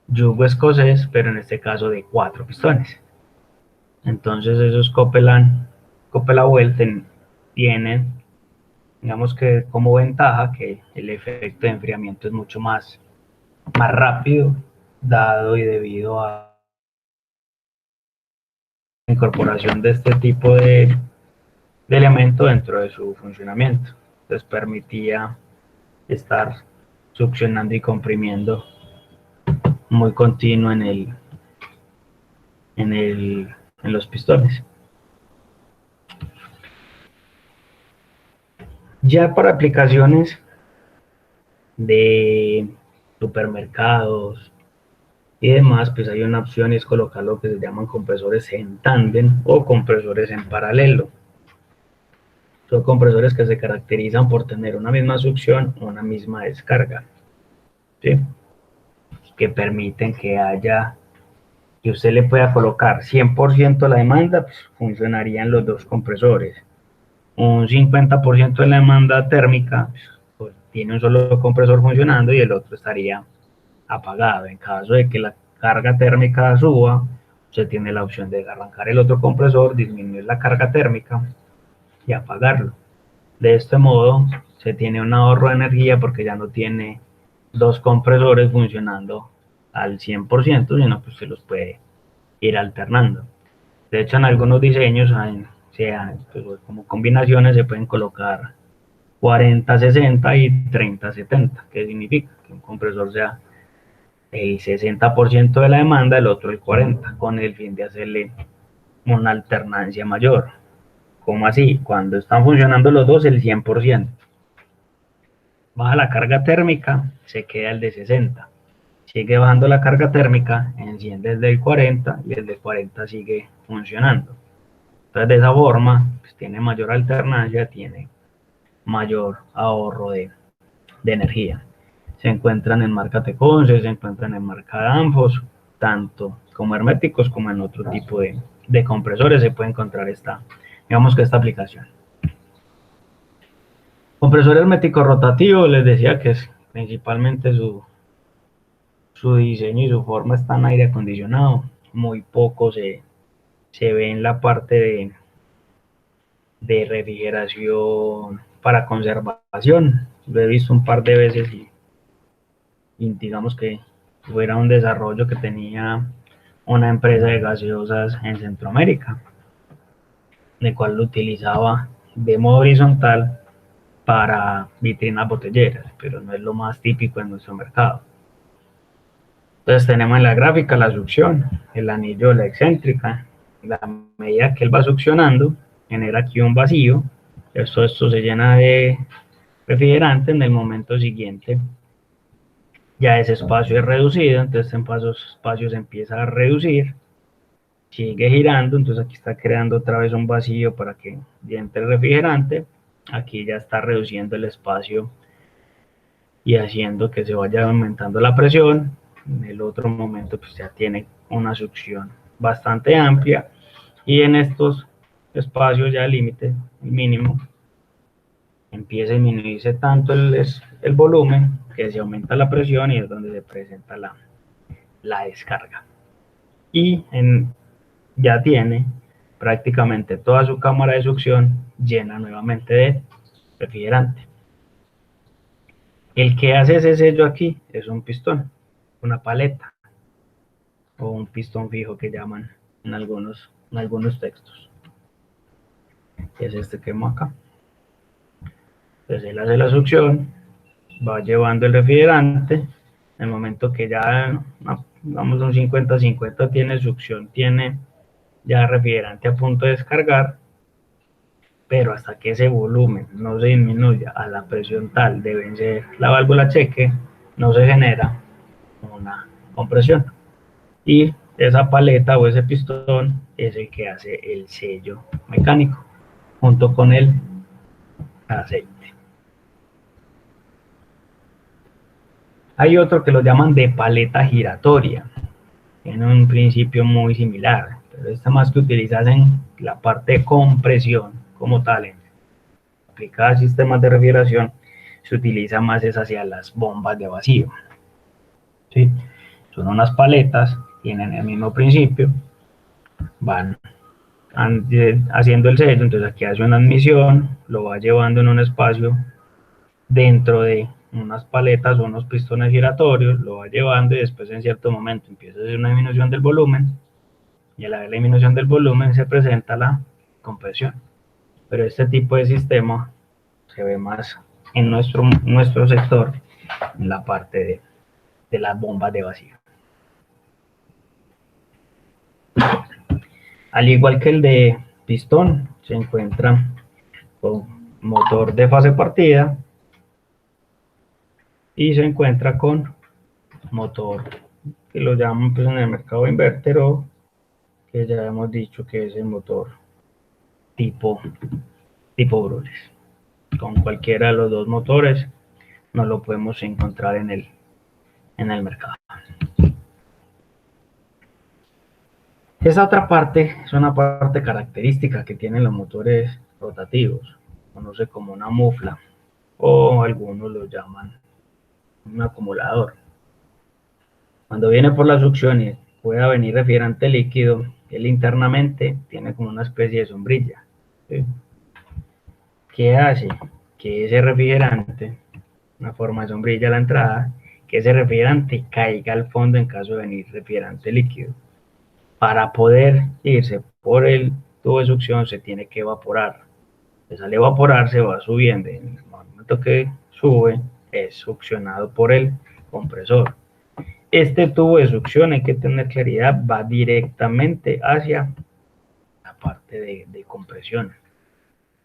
yugo escocés, pero en este caso de 4 pistones. Entonces esos Copeland Welton tienen, digamos que como ventaja, que el efecto de enfriamiento es mucho más rápido, dado y debido a la incorporación de este tipo de elemento dentro de su funcionamiento. Entonces permitía estar succionando y comprimiendo muy continuo en los pistones. Ya para aplicaciones de supermercados y demás, pues hay una opción y es colocar lo que se llaman compresores en tándem o compresores en paralelo. Son compresores que se caracterizan por tener una misma succión o una misma descarga, ¿sí? Que permiten que usted le pueda colocar 100% la demanda, pues funcionarían los dos compresores. Un 50% de la demanda térmica, pues tiene un solo compresor funcionando y el otro estaría apagado. En caso de que la carga térmica suba, usted tiene la opción de arrancar el otro compresor, disminuir la carga térmica y apagarlo. De este modo se tiene un ahorro de energía porque ya no tiene dos compresores funcionando al 100%, sino que usted los puede ir alternando. De hecho, en algunos diseños, pues, como combinaciones, se pueden colocar 40-60 y 30-70. ¿Qué significa? Que un compresor sea el 60% de la demanda, el otro el 40%, con el fin de hacerle una alternancia mayor. ¿Cómo así? Cuando están funcionando los dos, el 100%. Baja la carga térmica, se queda el de 60. Sigue bajando la carga térmica, enciende el del 40 y el de 40 sigue funcionando. Entonces, de esa forma, pues, tiene mayor alternancia, tiene mayor ahorro de energía. Se encuentran en marca Teconce, se encuentran en marca Danfoss, tanto como herméticos como en otro tipo de compresores se puede encontrar digamos que esta aplicación. Compresor hermético rotativo, les decía que es principalmente su diseño y su forma está en aire acondicionado. Muy poco se ve en la parte de refrigeración para conservación. Lo he visto un par de veces y digamos que fuera un desarrollo que tenía una empresa de gaseosas en Centroamérica, de cual lo utilizaba de modo horizontal para vitrinas botelleras, pero no es lo más típico en nuestro mercado. Entonces tenemos en la gráfica la succión, el anillo de la excéntrica, la medida que él va succionando, genera aquí un vacío, esto se llena de refrigerante, en el momento siguiente ya ese espacio es reducido, entonces en espacio se empieza a reducir, sigue girando, entonces aquí está creando otra vez un vacío para que entre el refrigerante, aquí ya está reduciendo el espacio y haciendo que se vaya aumentando la presión. En el otro momento pues ya tiene una succión bastante amplia y en estos espacios ya el límite, el mínimo, empieza a disminuirse tanto el volumen que se aumenta la presión y es donde se presenta la descarga. Y ya tiene prácticamente toda su cámara de succión llena nuevamente de refrigerante. El que hace ese sello aquí es un pistón, una paleta o un pistón fijo que llaman en algunos textos. Es este que vemos acá. Entonces él hace la succión, va llevando el refrigerante, en el momento que ya, vamos un 50-50, tiene succión, tiene ya refrigerante a punto de descargar, pero hasta que ese volumen no se disminuya a la presión tal de vencer la válvula cheque, no se genera una compresión. Y esa paleta o ese pistón es el que hace el sello mecánico junto con el aceite. Hay otro que lo llaman de paleta giratoria. Tiene un principio muy similar, pero esta más que utilizas en la parte de compresión como tal, en aplicada a sistemas de refrigeración, se utiliza más es hacia las bombas de vacío. ¿Sí? Son unas paletas, tienen el mismo principio, van haciendo el sello, entonces aquí hace una admisión, lo va llevando en un espacio dentro de unas paletas o unos pistones giratorios, lo va llevando y después en cierto momento empieza a hacer una disminución del volumen y al haber la disminución del volumen se presenta la compresión. Pero este tipo de sistema se ve más en nuestro sector, en la parte de las bombas de vacío. Al igual que el de pistón, se encuentra con motor de fase partida y se encuentra con motor que lo llaman pues, en el mercado inverter o que ya hemos dicho que es el motor tipo Brures. Con cualquiera de los dos motores no lo podemos encontrar en el mercado. Esa otra parte es una parte característica que tienen los motores rotativos, conoce como una mufla o algunos lo llaman un acumulador. Cuando viene por la succión y pueda venir refrigerante líquido, él internamente tiene como una especie de sombrilla. ¿Sí? ¿Qué hace? Que ese refrigerante, una forma de sombrilla a la entrada, que ese refrigerante caiga al fondo en caso de venir refrigerante líquido. Para poder irse por el tubo de succión se tiene que evaporar. Entonces, al evaporarse va subiendo. En el momento que sube es succionado por el compresor. Este tubo de succión, hay que tener claridad, va directamente hacia la parte de compresión.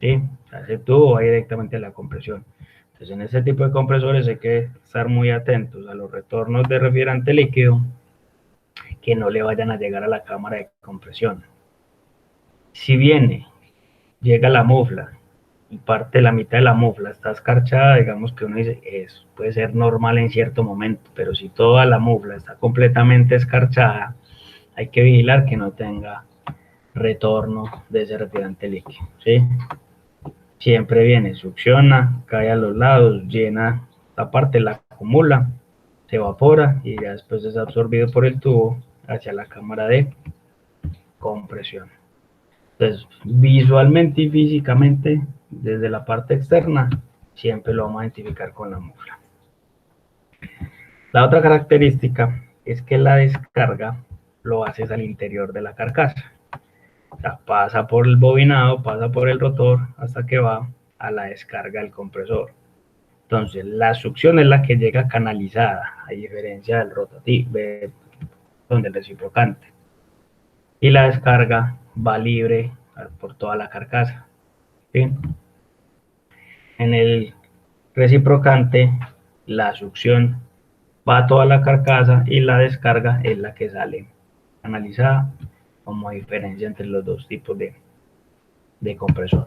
¿Sí? Ese tubo va directamente a la compresión. Entonces, en este tipo de compresores hay que estar muy atentos a los retornos de refrigerante líquido que no le vayan a llegar a la cámara de compresión. Si llega la mufla y parte de la mitad de la mufla está escarchada, digamos que uno dice, puede ser normal en cierto momento, pero si toda la mufla está completamente escarchada, hay que vigilar que no tenga retorno de ese refrigerante líquido, ¿sí? Siempre viene, succiona, cae a los lados, llena la parte, la acumula, se evapora y ya después es absorbido por el tubo hacia la cámara de compresión. Entonces, visualmente y físicamente, desde la parte externa, siempre lo vamos a identificar con la mufla. La otra característica es que la descarga lo haces al interior de la carcasa. O sea, pasa por el bobinado, pasa por el rotor, hasta que va a la descarga del compresor. Entonces, la succión es la que llega canalizada, a diferencia del rotativo, donde el reciprocante. Y la descarga va libre por toda la carcasa. ¿Sí? En el reciprocante, la succión va a toda la carcasa y la descarga es la que sale canalizada, como diferencia entre los dos tipos de compresor.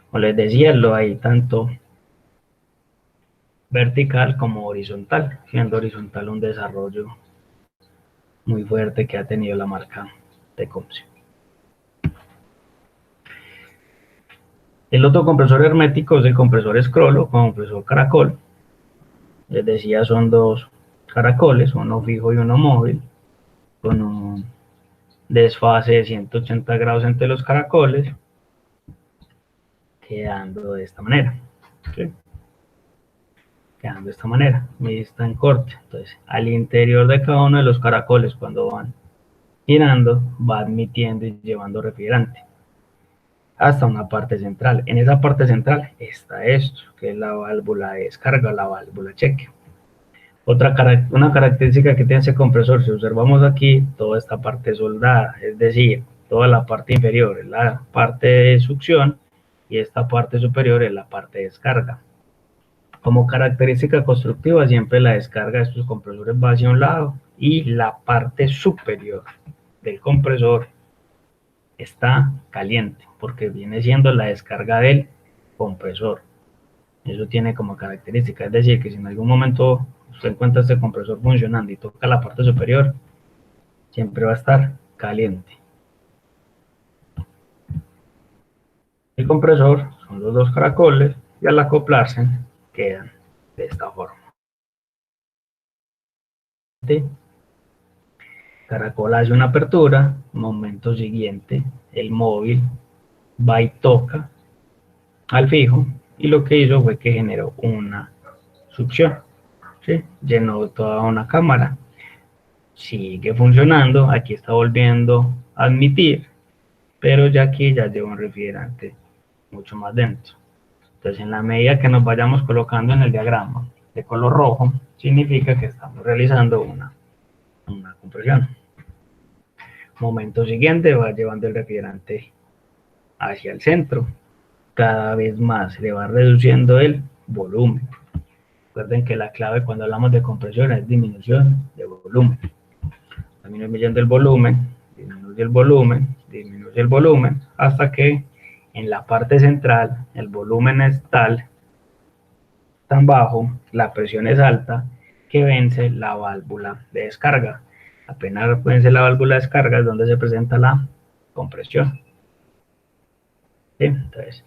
Como les decía, lo hay tanto vertical como horizontal, siendo horizontal un desarrollo muy fuerte que ha tenido la marca Tecumseh. El otro compresor hermético es el compresor scroll o compresor caracol. Les decía, son dos caracoles, uno fijo y uno móvil, con un desfase de 180 grados entre los caracoles, quedando de esta manera. ¿Sí? Quedando de esta manera, y está en corte. Entonces, al interior de cada uno de los caracoles, cuando van girando, va admitiendo y llevando refrigerante hasta una parte central. En esa parte central está esto, que es la válvula de descarga, la válvula cheque. Una característica que tiene ese compresor, si observamos aquí, toda esta parte soldada, es decir, toda la parte inferior es la parte de succión y esta parte superior es la parte de descarga. Como característica constructiva, siempre la descarga de estos compresores va hacia un lado y la parte superior del compresor está caliente porque viene siendo la descarga del compresor. Eso tiene como característica, es decir, que si en algún momento usted encuentra este compresor funcionando y toca la parte superior, siempre va a estar caliente. El compresor son los dos caracoles y al acoplarse quedan de esta forma. Caracol hace una apertura, momento siguiente el móvil va y toca al fijo y lo que hizo fue que generó una succión, ¿sí? Llenó toda una cámara, sigue funcionando, aquí está volviendo a admitir, pero ya aquí ya lleva un refrigerante mucho más dentro. Entonces, en la medida que nos vayamos colocando en el diagrama de color rojo, significa que estamos realizando una compresión. Momento siguiente va llevando el refrigerante hacia el centro. Cada vez más se le va reduciendo el volumen. Recuerden que la clave cuando hablamos de compresión es disminución de volumen. Disminuyendo el volumen, disminuye el volumen, disminuye el volumen, hasta que en la parte central el volumen es tan bajo, la presión es alta, que vence la válvula de descarga. Apenas vence la válvula de descarga es donde se presenta la compresión. ¿Sí? Entonces,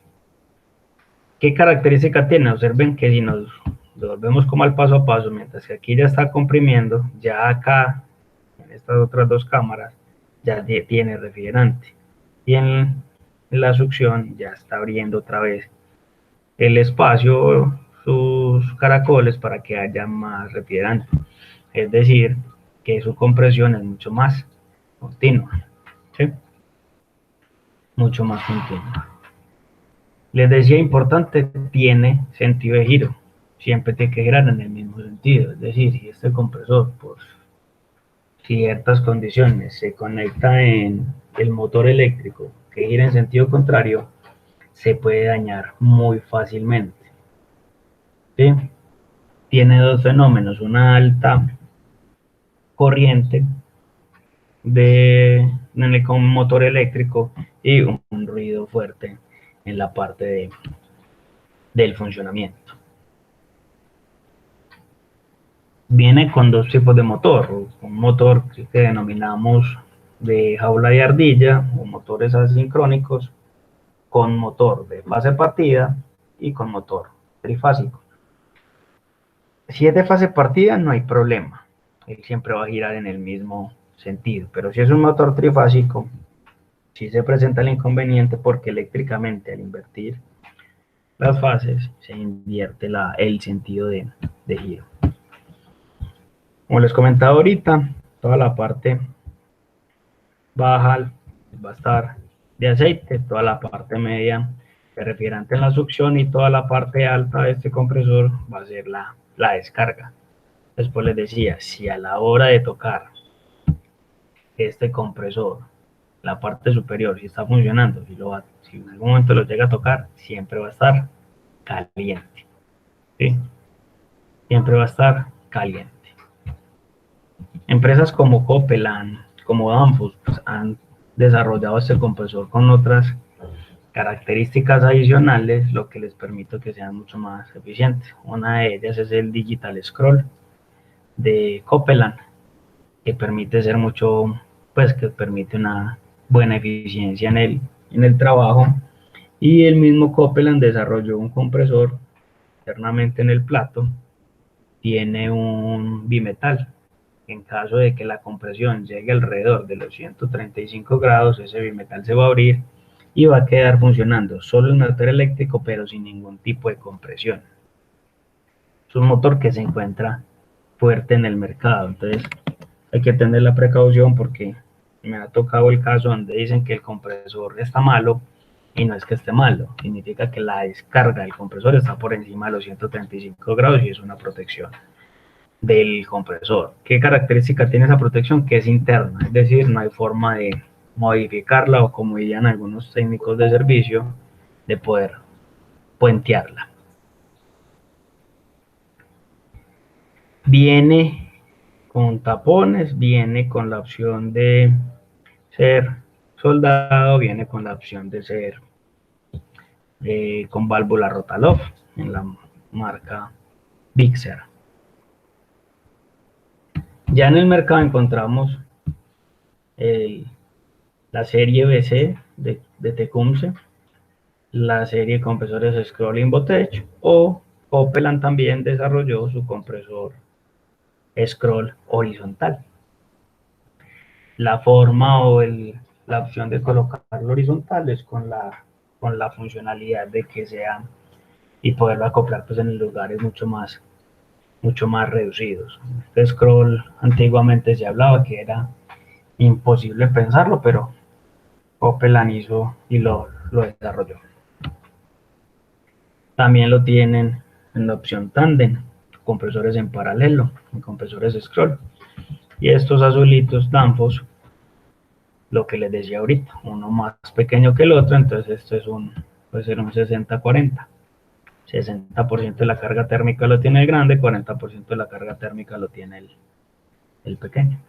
¿qué característica tiene? Observen que si nos volvemos como al paso a paso, mientras que aquí ya está comprimiendo, ya acá, en estas otras dos cámaras, ya tiene refrigerante. Y en la succión ya está abriendo otra vez el espacio, sus caracoles para que haya más refrigerante. Es decir, que su compresión es mucho más continua. ¿Sí? Mucho más continua. Les decía importante, tiene sentido de giro. Siempre tiene que girar en el mismo sentido. Es decir, si este compresor por ciertas condiciones se conecta en el motor eléctrico que gira en sentido contrario, se puede dañar muy fácilmente. ¿Sí? Tiene dos fenómenos, una alta corriente en el motor eléctrico y un ruido fuerte en la parte del funcionamiento. Viene con dos tipos de motor, un motor que denominamos de jaula de ardilla o motores asincrónicos, con motor de fase partida y con motor trifásico. Si es de fase partida no hay problema, él siempre va a girar en el mismo sentido, pero si es un motor trifásico, sí se presenta el inconveniente porque eléctricamente al invertir las fases se invierte el sentido de giro. Como les comentaba ahorita, toda la parte baja va a estar de aceite, toda la parte media de refrigerante en la succión y toda la parte alta de este compresor va a ser la descarga. Después les decía, si a la hora de tocar este compresor, la parte superior, si está funcionando, si en algún momento lo llega a tocar, siempre va a estar caliente. ¿Sí? Siempre va a estar caliente. Empresas como Copeland, como Danfoss, pues, han desarrollado este compresor con otras características adicionales, lo que les permite que sean mucho más eficientes. Una de ellas es el Digital Scroll de Copeland, que permite ser mucho, pues que permite una buena eficiencia en el trabajo. Y el mismo Copeland desarrolló un compresor internamente en el plato, tiene un bimetal. En caso de que la compresión llegue alrededor de los 135 grados, ese bimetal se va a abrir y va a quedar funcionando solo el motor eléctrico, pero sin ningún tipo de compresión. Es un motor que se encuentra fuerte en el mercado, entonces hay que tener la precaución porque me ha tocado el caso donde dicen que el compresor está malo y no es que esté malo, significa que la descarga del compresor está por encima de los 135 grados y es una protección del compresor. ¿Qué característica tiene esa protección? Que es interna, es decir, no hay forma de modificarla o, como dirían algunos técnicos de servicio, de poder puentearla. Viene con tapones, viene con la opción de ser soldado, viene con la opción de ser con válvula Rotaloff. En la marca Bixer. Ya en el mercado encontramos la serie BC de Tecumseh, la serie de compresores Scroll Invotech, o Copeland también desarrolló su compresor Scroll horizontal. La forma o la opción de colocarlo horizontal es con la funcionalidad de que sea y poderlo acoplar pues en lugares mucho más reducidos. Este scroll antiguamente se hablaba que era imposible pensarlo, pero Copeland hizo y lo desarrolló. También lo tienen en la opción tándem, compresores en paralelo, en compresores scroll. Y estos azulitos Danfoss, lo que les decía ahorita, uno más pequeño que el otro, entonces esto es puede ser un 60-40. 60% de la carga térmica lo tiene el grande, 40% de la carga térmica lo tiene el pequeño.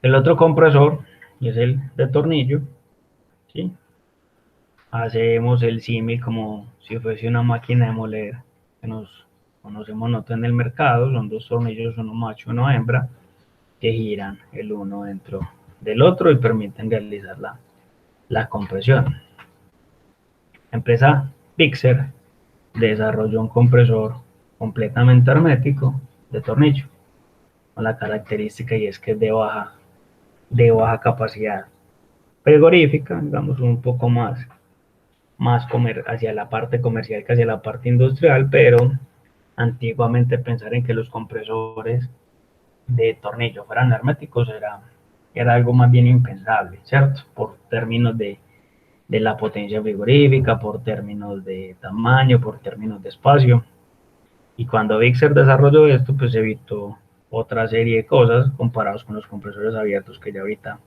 El otro compresor, y es el de tornillo, ¿sí? Hacemos el símil como si fuese una máquina de moler que nos conocemos nosotros en el mercado. Son dos tornillos, uno macho y uno hembra, que giran el uno dentro del otro y permiten realizar la compresión. La empresa Bixer desarrolló un compresor completamente hermético de tornillo, con la característica y es que es de baja capacidad frigorífica, digamos un poco más hacia la parte comercial que hacia la parte industrial, pero antiguamente pensar en que los compresores de tornillo fueran herméticos era algo más bien impensable, ¿cierto? Por términos de la potencia frigorífica, por términos de tamaño, por términos de espacio. Y cuando Bixer desarrolló esto, pues evitó otra serie de cosas comparados con los compresores abiertos que ya ahorita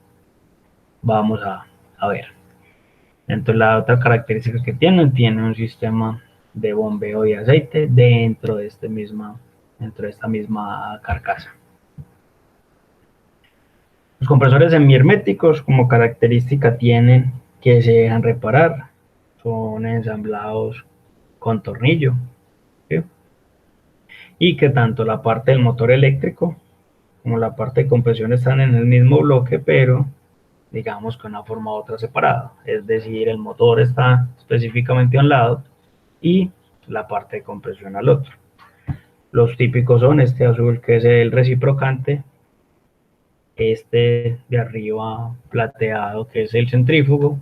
vamos a ver. Entonces la otra característica que tiene un sistema de bombeo de aceite dentro de esta misma carcasa. Los compresores semiherméticos como característica tienen que se dejan reparar, son ensamblados con tornillo, ¿sí? Y que tanto la parte del motor eléctrico como la parte de compresión están en el mismo bloque, pero digamos que una forma u otra separada. Es decir, el motor está específicamente a un lado y la parte de compresión al otro. Los típicos son este azul que es el reciprocante, este de arriba plateado que es el centrífugo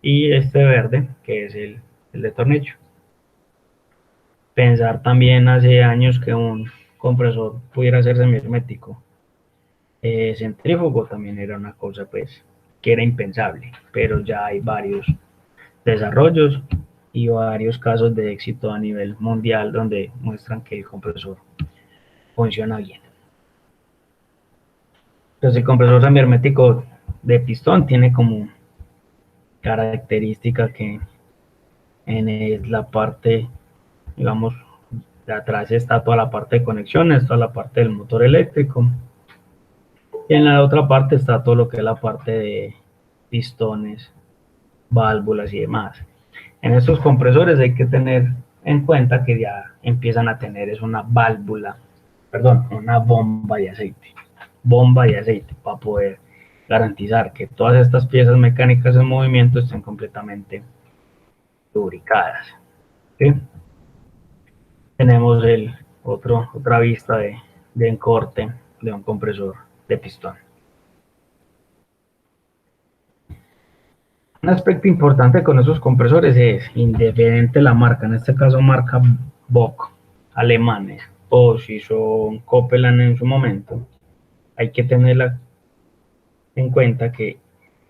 y este verde que es el de tornillo. Pensar también hace años que un compresor pudiera ser semihermético centrífugo también era una cosa pues que era impensable, pero ya hay varios desarrollos y varios casos de éxito a nivel mundial donde muestran que el compresor funciona bien. Entonces el compresor semihermético de pistón tiene como característica que en la parte, digamos, de atrás está toda la parte de conexiones, toda la parte del motor eléctrico. Y en la otra parte está todo lo que es la parte de pistones, válvulas y demás. En estos compresores hay que tener en cuenta que ya empiezan a tener es una válvula, perdón, una bomba de aceite para poder garantizar que todas estas piezas mecánicas en movimiento estén completamente lubricadas, ¿sí? Tenemos otra vista de encorte de un compresor de pistón. Un aspecto importante con esos compresores es, independiente de la marca, en este caso marca Bock, alemanes, o si son Copeland en su momento, hay que tenerla en cuenta que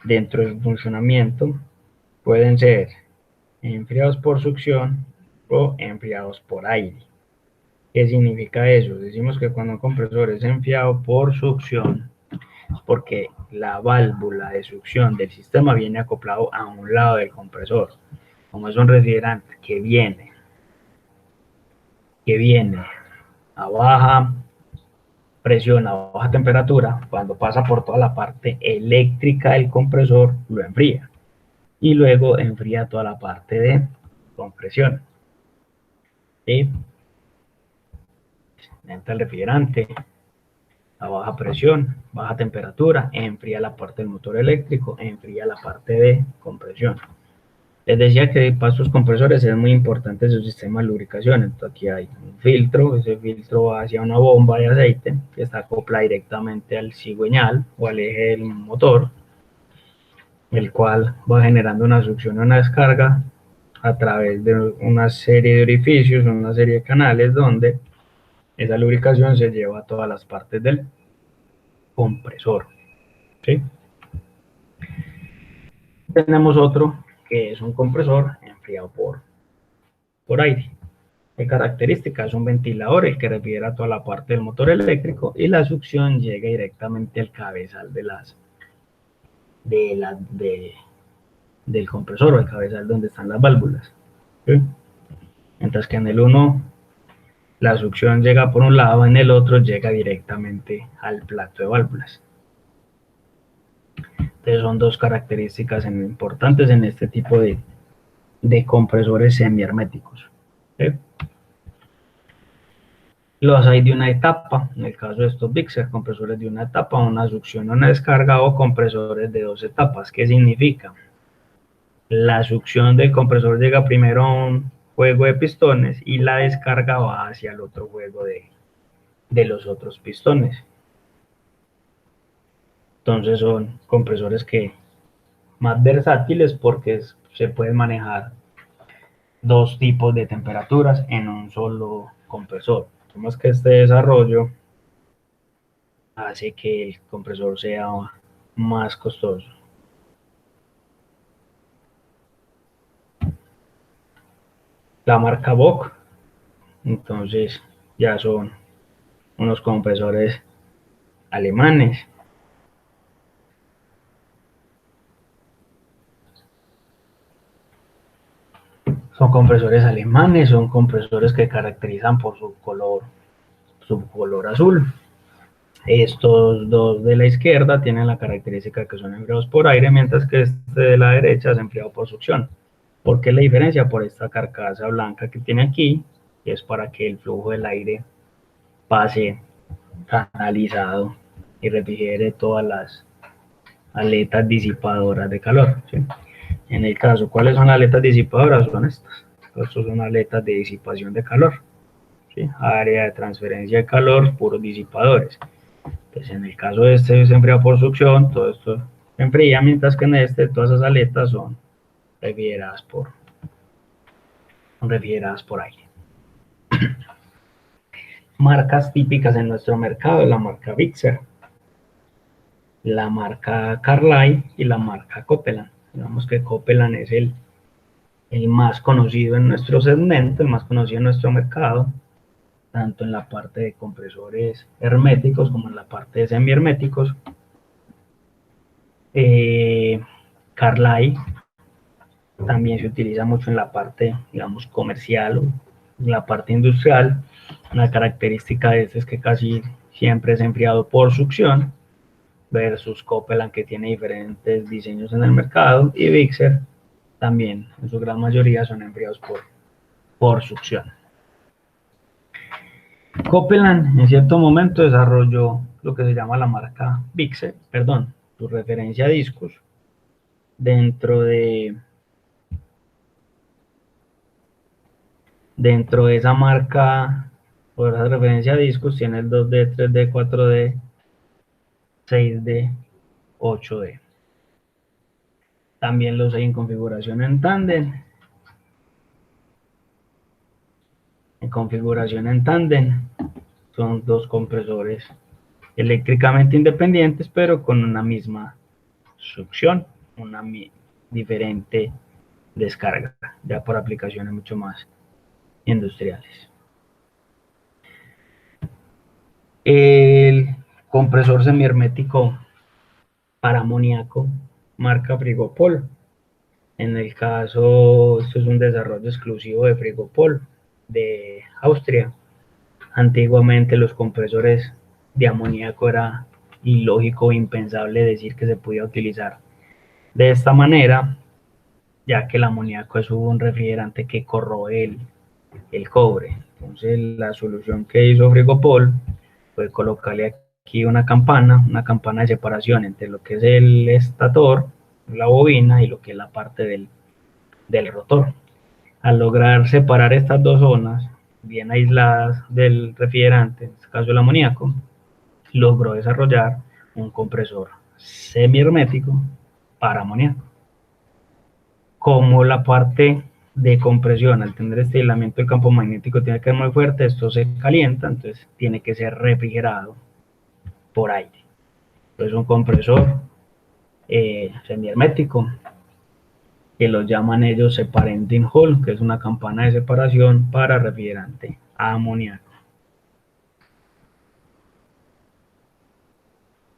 dentro del funcionamiento pueden ser enfriados por succión o enfriados por aire. ¿Qué significa eso? Decimos que cuando un compresor es enfriado por succión, es porque la válvula de succión del sistema viene acoplado a un lado del compresor. Como es un refrigerante que viene a baja presión, a baja temperatura, cuando pasa por toda la parte eléctrica del compresor, lo enfría. Y luego enfría toda la parte de compresión. ¿Sí? Entra el refrigerante a baja presión, baja temperatura, enfría la parte del motor eléctrico, enfría la parte de compresión. Les decía que para estos compresores es muy importante su sistema de lubricación. Entonces aquí hay un filtro, ese filtro va hacia una bomba de aceite que está acoplada directamente al cigüeñal o al eje del motor, el cual va generando una succión y una descarga a través de una serie de orificios, una serie de canales donde esa lubricación se lleva a todas las partes del compresor. ¿Sí? Tenemos otro que es un compresor enfriado por aire. De características es un ventilador el que refiere a toda la parte del motor eléctrico y la succión llega directamente al cabezal del compresor o el cabezal donde están las válvulas. ¿Sí? Mientras que en el uno la succión llega por un lado, en el otro llega directamente al plato de válvulas. Entonces son dos características importantes en este tipo de compresores semiherméticos. ¿Sí? Los hay de una etapa, en el caso de estos Bixer, compresores de una etapa, una succión o una descarga, o compresores de dos etapas. ¿Qué significa? La succión del compresor llega primero a un juego de pistones y la descarga va hacia el otro juego de los otros pistones. Entonces son compresores que más versátiles porque se pueden manejar dos tipos de temperaturas en un solo compresor. Más que este desarrollo hace que el compresor sea más costoso. La marca Bock, entonces ya son unos compresores alemanes. Son compresores alemanes, son compresores que caracterizan por su color azul. Estos dos de la izquierda tienen la característica que son enfriados por aire, mientras que este de la derecha es enfriado por succión. ¿Por qué la diferencia? Por esta carcasa blanca que tiene aquí, que es para que el flujo del aire pase canalizado y refrigere todas las aletas disipadoras de calor. ¿Sí? En el caso, ¿cuáles son las aletas disipadoras? Son estas. Estas son aletas de disipación de calor. ¿Sí? Área de transferencia de calor, puros disipadores. Entonces, en el caso de este se enfría por succión, todo esto se enfría, mientras que en este todas esas aletas son refrigeradas por aire. Marcas típicas en nuestro mercado, la marca Bixer, la marca Carlyle y la marca Copeland. Digamos que Copeland es el más conocido en nuestro segmento, el más conocido en nuestro mercado, tanto en la parte de compresores herméticos como en la parte de semiherméticos. Carlyle también se utiliza mucho en la parte, digamos, comercial o en la parte industrial. Una característica de este es que casi siempre es enfriado por succión, versus Copeland, que tiene diferentes diseños en el mercado, y Bixer también, en su gran mayoría, son enfriados por succión. Copeland en cierto momento desarrolló lo que se llama la marca Bixer, perdón, su referencia a discos. Dentro de esa marca, por esa referencia a discos, tiene el 2D, 3D, 4D, 6D, 8D. También los hay en configuración en tándem. En configuración en tándem son dos compresores eléctricamente independientes, pero con una misma succión, una diferente descarga, ya por aplicaciones mucho más industriales. El compresor semihermético para amoníaco, marca Frigopol. En el caso, esto es un desarrollo exclusivo de Frigopol, de Austria. Antiguamente los compresores de amoníaco era ilógico o impensable decir que se podía utilizar de esta manera, ya que el amoníaco es un refrigerante que corroe el cobre. Entonces la solución que hizo Frigopol fue colocarle aquí una campana de separación entre lo que es el estator, la bobina, y lo que es la parte del rotor. Al lograr separar estas dos zonas bien aisladas del refrigerante, en este caso el amoníaco, logró desarrollar un compresor semihermético para amoníaco. Como la parte de compresión, al tener este aislamiento del campo magnético tiene que ser muy fuerte, esto se calienta, entonces tiene que ser refrigerado por aire. Entonces un compresor semihermético, que lo llaman ellos separating hole, que es una campana de separación para refrigerante amoníaco.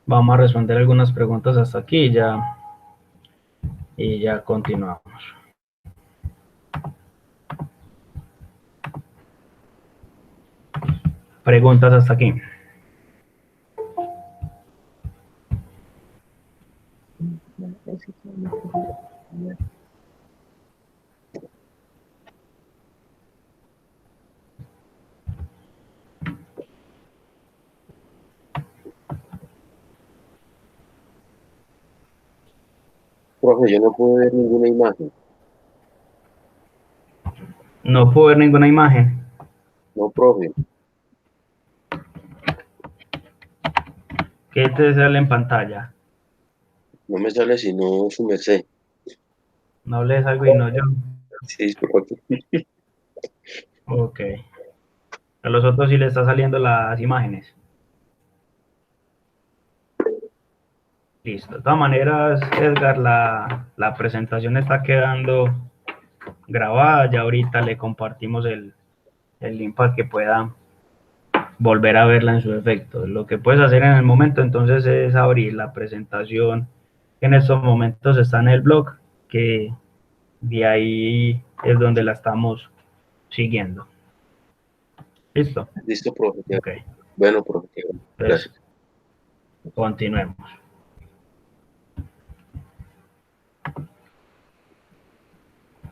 Vamos a responder algunas preguntas hasta aquí y ya continuamos. Preguntas hasta aquí. Profe, yo no puedo ver ninguna imagen. No puedo ver ninguna imagen. No, profe. ¿Qué te sale en pantalla? No me sale sino su merced. No lees algo y no yo. Sí, profe. Ok. A los otros sí le está saliendo las imágenes. Listo. De todas maneras, Edgar, la presentación está quedando grabada. Ya ahorita le compartimos el link para que pueda volver a verla en su efecto. Lo que puedes hacer en el momento entonces es abrir la presentación que en estos momentos está en el blog, que de ahí es donde la estamos siguiendo. ¿Listo? Listo, profe. Ok. Bueno, profe. Entonces, Gracias. continuemos.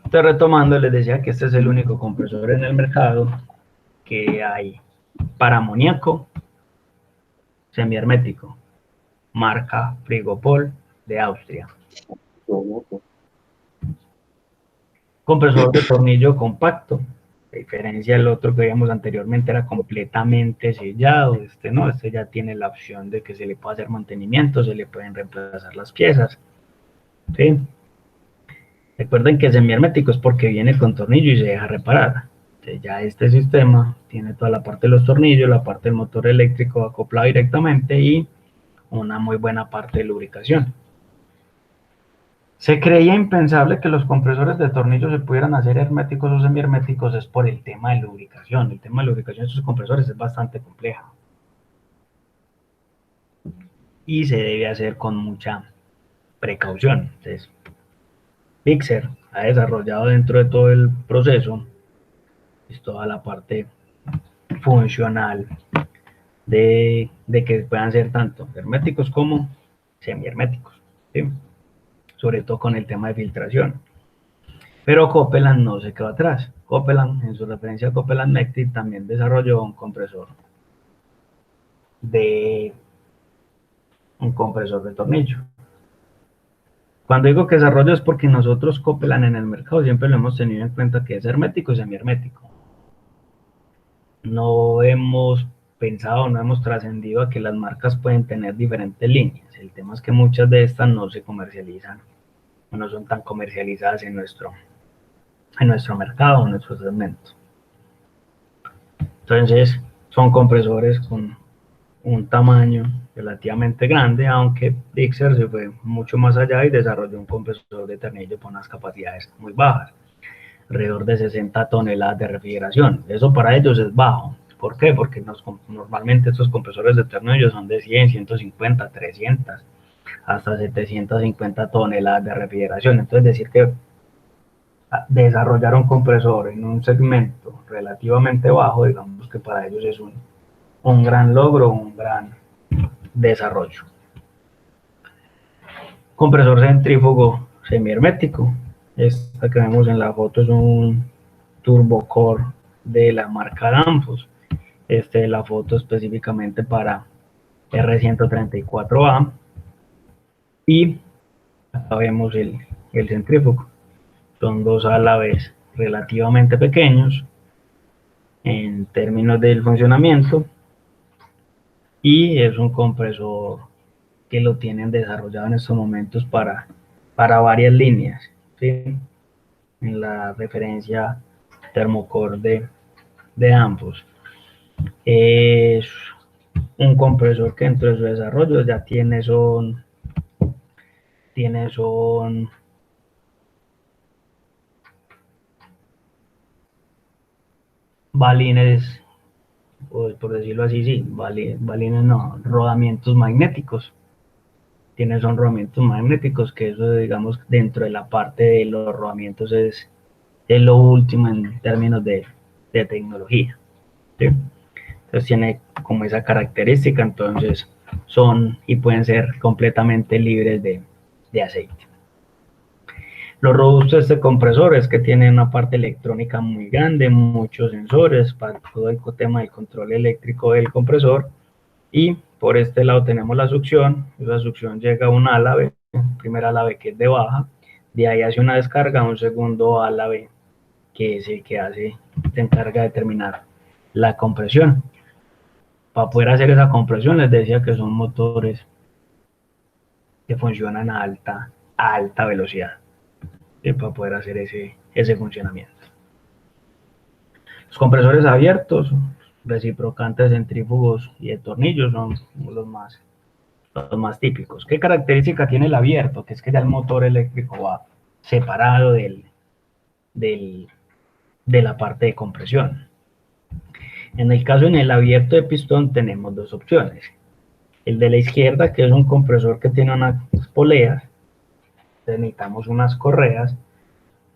Entonces, retomando, les decía que este es el único compresor en el mercado que hay para amoníaco semihermético, marca Frigopol de Austria. No, no, Compresor de tornillo compacto, a diferencia del otro que veíamos anteriormente, era completamente sellado. Este no, este ya tiene la opción de que se le puede hacer mantenimiento, se le pueden reemplazar las piezas. ¿Sí? Recuerden que semihermético es porque viene con tornillo y se deja reparar. Entonces ya este sistema tiene toda la parte de los tornillos, la parte del motor eléctrico acoplado directamente y una muy buena parte de lubricación. Se creía impensable que los compresores de tornillos se pudieran hacer herméticos o semiherméticos, es por el tema de lubricación. El tema de lubricación de estos compresores es bastante complejo y se debe hacer con mucha precaución. Entonces, Pixar ha desarrollado dentro de todo el proceso pues, toda la parte funcional de que puedan ser tanto herméticos como semiherméticos, ¿sí? Sobre todo con el tema de filtración. Pero Copeland no se quedó atrás. Copeland, en su referencia a Copeland Mectic, también desarrolló de un compresor de tornillo. Cuando digo que desarrollo es porque nosotros Copeland en el mercado siempre lo hemos tenido en cuenta que es hermético y semihermético. No hemos pensado, no hemos trascendido a que las marcas pueden tener diferentes líneas. El tema es que muchas de estas no se comercializan, no son tan comercializadas en nuestro mercado, en nuestro segmento. Entonces, son compresores con un tamaño relativamente grande, aunque Dixer se fue mucho más allá y desarrolló un compresor de tornillo con unas capacidades muy bajas, alrededor de 60 toneladas de refrigeración. Eso para ellos es bajo. ¿Por qué? Porque normalmente estos compresores de tornillo son de 100, 150, 300, hasta 750 toneladas de refrigeración. Entonces decir que desarrollar un compresor en un segmento relativamente bajo, digamos que para ellos es un gran logro, un gran desarrollo. Compresor centrífugo semihermético. Esta que vemos en la foto es un turbocore de la marca Danfoss. La foto específicamente para R134A. Y acá vemos el centrífugo. Son dos álabes relativamente pequeños en términos del funcionamiento, y es un compresor que lo tienen desarrollado en estos momentos para varias líneas, ¿sí? En la referencia Thermocore de ambos. Es un compresor que dentro de su desarrollo ya son balines, por decirlo así, sí, balines no, rodamientos magnéticos. Son rodamientos magnéticos, que eso, digamos, dentro de la parte de los rodamientos es lo último en términos de tecnología, ¿sí? Entonces tiene como esa característica, entonces son y pueden ser completamente libres de aceite. Lo robusto de este compresor es que tiene una parte electrónica muy grande, muchos sensores para todo el tema del control eléctrico del compresor, y por este lado tenemos la succión. Esa succión llega a un álave, primer álave que es de baja, de ahí hace una descarga a un segundo álave que es el que se encarga de terminar la compresión. Para poder hacer esa compresión les decía que son motores que funcionan a alta velocidad, para poder hacer ese funcionamiento. Los compresores abiertos, reciprocantes, centrífugos y de tornillos son los más típicos. ¿Qué característica tiene el abierto? Que es que ya el motor eléctrico va separado de la parte de compresión. En el caso en el abierto de pistón tenemos dos opciones. El de la izquierda, que es un compresor que tiene unas poleas, necesitamos unas correas,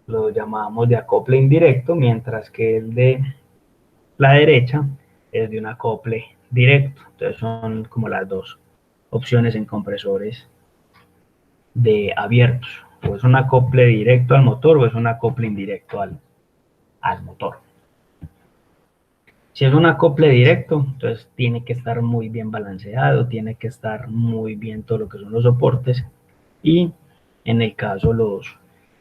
lo llamamos de acople indirecto, mientras que el de la derecha es de un acople directo. Entonces son como las dos opciones en compresores de abiertos. O es un acople directo al motor o es un acople indirecto al motor. Si es un acople directo, entonces tiene que estar muy bien balanceado, tiene que estar muy bien todo lo que son los soportes, y en el caso los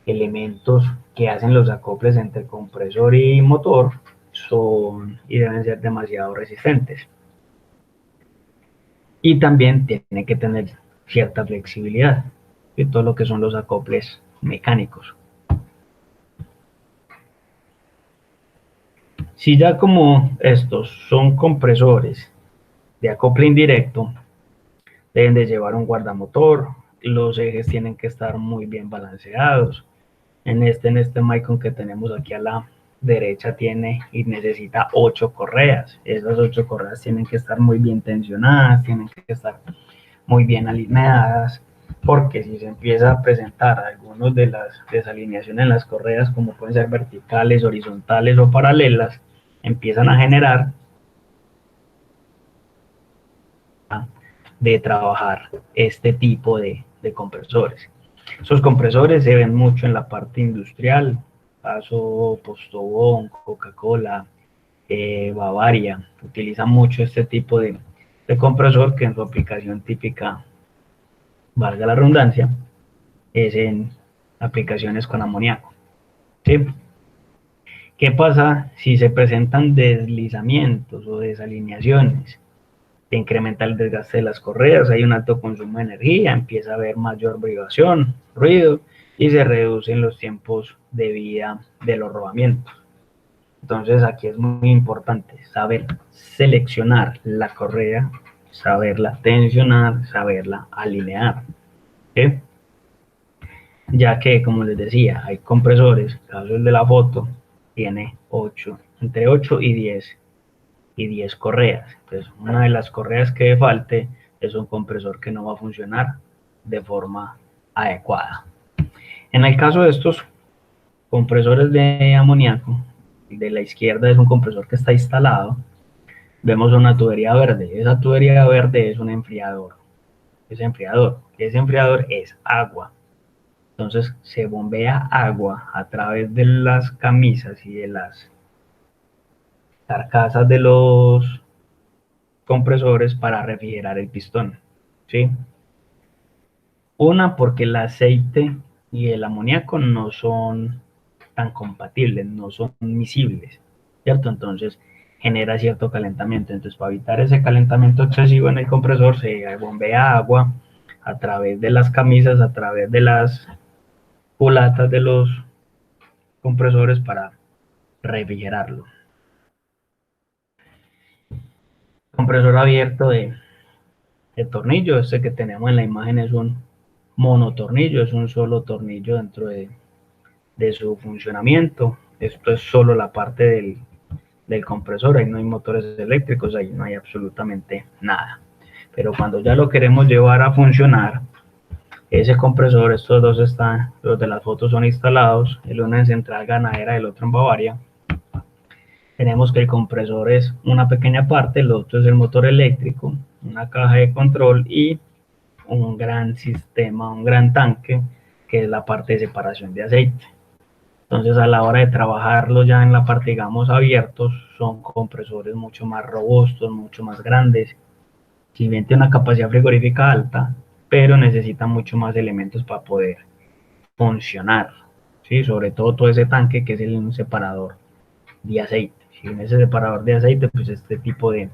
elementos que hacen los acoples entre compresor y motor son y deben ser demasiado resistentes. Y también tiene que tener cierta flexibilidad de todo lo que son los acoples mecánicos. Si ya como estos son compresores de acople indirecto, deben de llevar un guardamotor, los ejes tienen que estar muy bien balanceados. En este Micron que tenemos aquí a la derecha tiene y necesita 8 correas. Esas 8 correas tienen que estar muy bien tensionadas, tienen que estar muy bien alineadas, porque si se empieza a presentar algunos de las desalineaciones en las correas, como pueden ser verticales, horizontales o paralelas, empiezan a generar de trabajar este tipo de compresores. Esos compresores se ven mucho en la parte industrial, caso Postobón, Coca-Cola, Bavaria, utilizan mucho este tipo de compresor, que en su aplicación típica, valga la redundancia, es en aplicaciones con amoníaco, ¿sí? ¿Qué pasa si se presentan deslizamientos o desalineaciones? Se incrementa el desgaste de las correas, hay un alto consumo de energía, empieza a haber mayor vibración, ruido, y se reducen los tiempos de vida de los rodamientos. Entonces aquí es muy importante saber seleccionar la correa, saberla tensionar, saberla alinear, ¿sí? Ya que, como les decía, hay compresores, caso el de la foto, tiene entre 8 y 10 correas. Entonces, una de las correas que falte es un compresor que no va a funcionar de forma adecuada. En el caso de estos compresores de amoníaco, el de la izquierda es un compresor que está instalado. Vemos una tubería verde. Esa tubería verde es un enfriador. Ese enfriador es agua. Entonces se bombea agua a través de las camisas y de las carcasas de los compresores para refrigerar el pistón, ¿sí? Una, porque el aceite y el amoníaco no son tan compatibles, no son miscibles, ¿cierto? Entonces genera cierto calentamiento. Entonces, para evitar ese calentamiento excesivo en el compresor, se bombea agua a través de las camisas, a través de las culatas de los compresores para refrigerarlo. Compresor abierto de tornillo, este que tenemos en la imagen es un monotornillo, es un solo tornillo dentro de su funcionamiento. Esto es solo la parte del compresor, ahí no hay motores eléctricos, ahí no hay absolutamente nada. Pero cuando ya lo queremos llevar a funcionar, ese compresor, estos dos están, los de las fotos son instalados, el uno en Central Ganadera, el otro en Bavaria. Tenemos que el compresor es una pequeña parte, el otro es el motor eléctrico, una caja de control y un gran sistema, un gran tanque, que es la parte de separación de aceite. Entonces, a la hora de trabajarlo ya en la parte, digamos, abiertos, son compresores mucho más robustos, mucho más grandes. Si bien tiene una capacidad frigorífica alta, pero necesita mucho más elementos para poder funcionar. ¿Sí? Sobre todo ese tanque que es un separador de aceite. Sin ese separador de aceite, pues este tipo de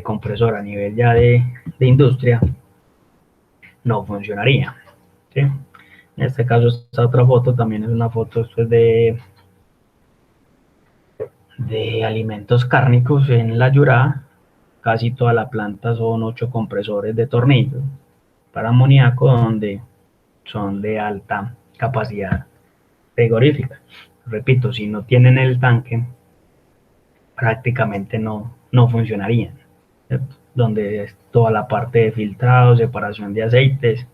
compresor a nivel ya de industria no funcionaría. ¿Sí? En este caso, esta otra foto también es una foto, esto es de alimentos cárnicos en la Yurá. Casi toda la planta son 8 compresores de tornillo para amoníaco, donde son de alta capacidad frigorífica. Repito, si no tienen el tanque, prácticamente no funcionarían, ¿cierto? Donde es toda la parte de filtrado, separación de aceites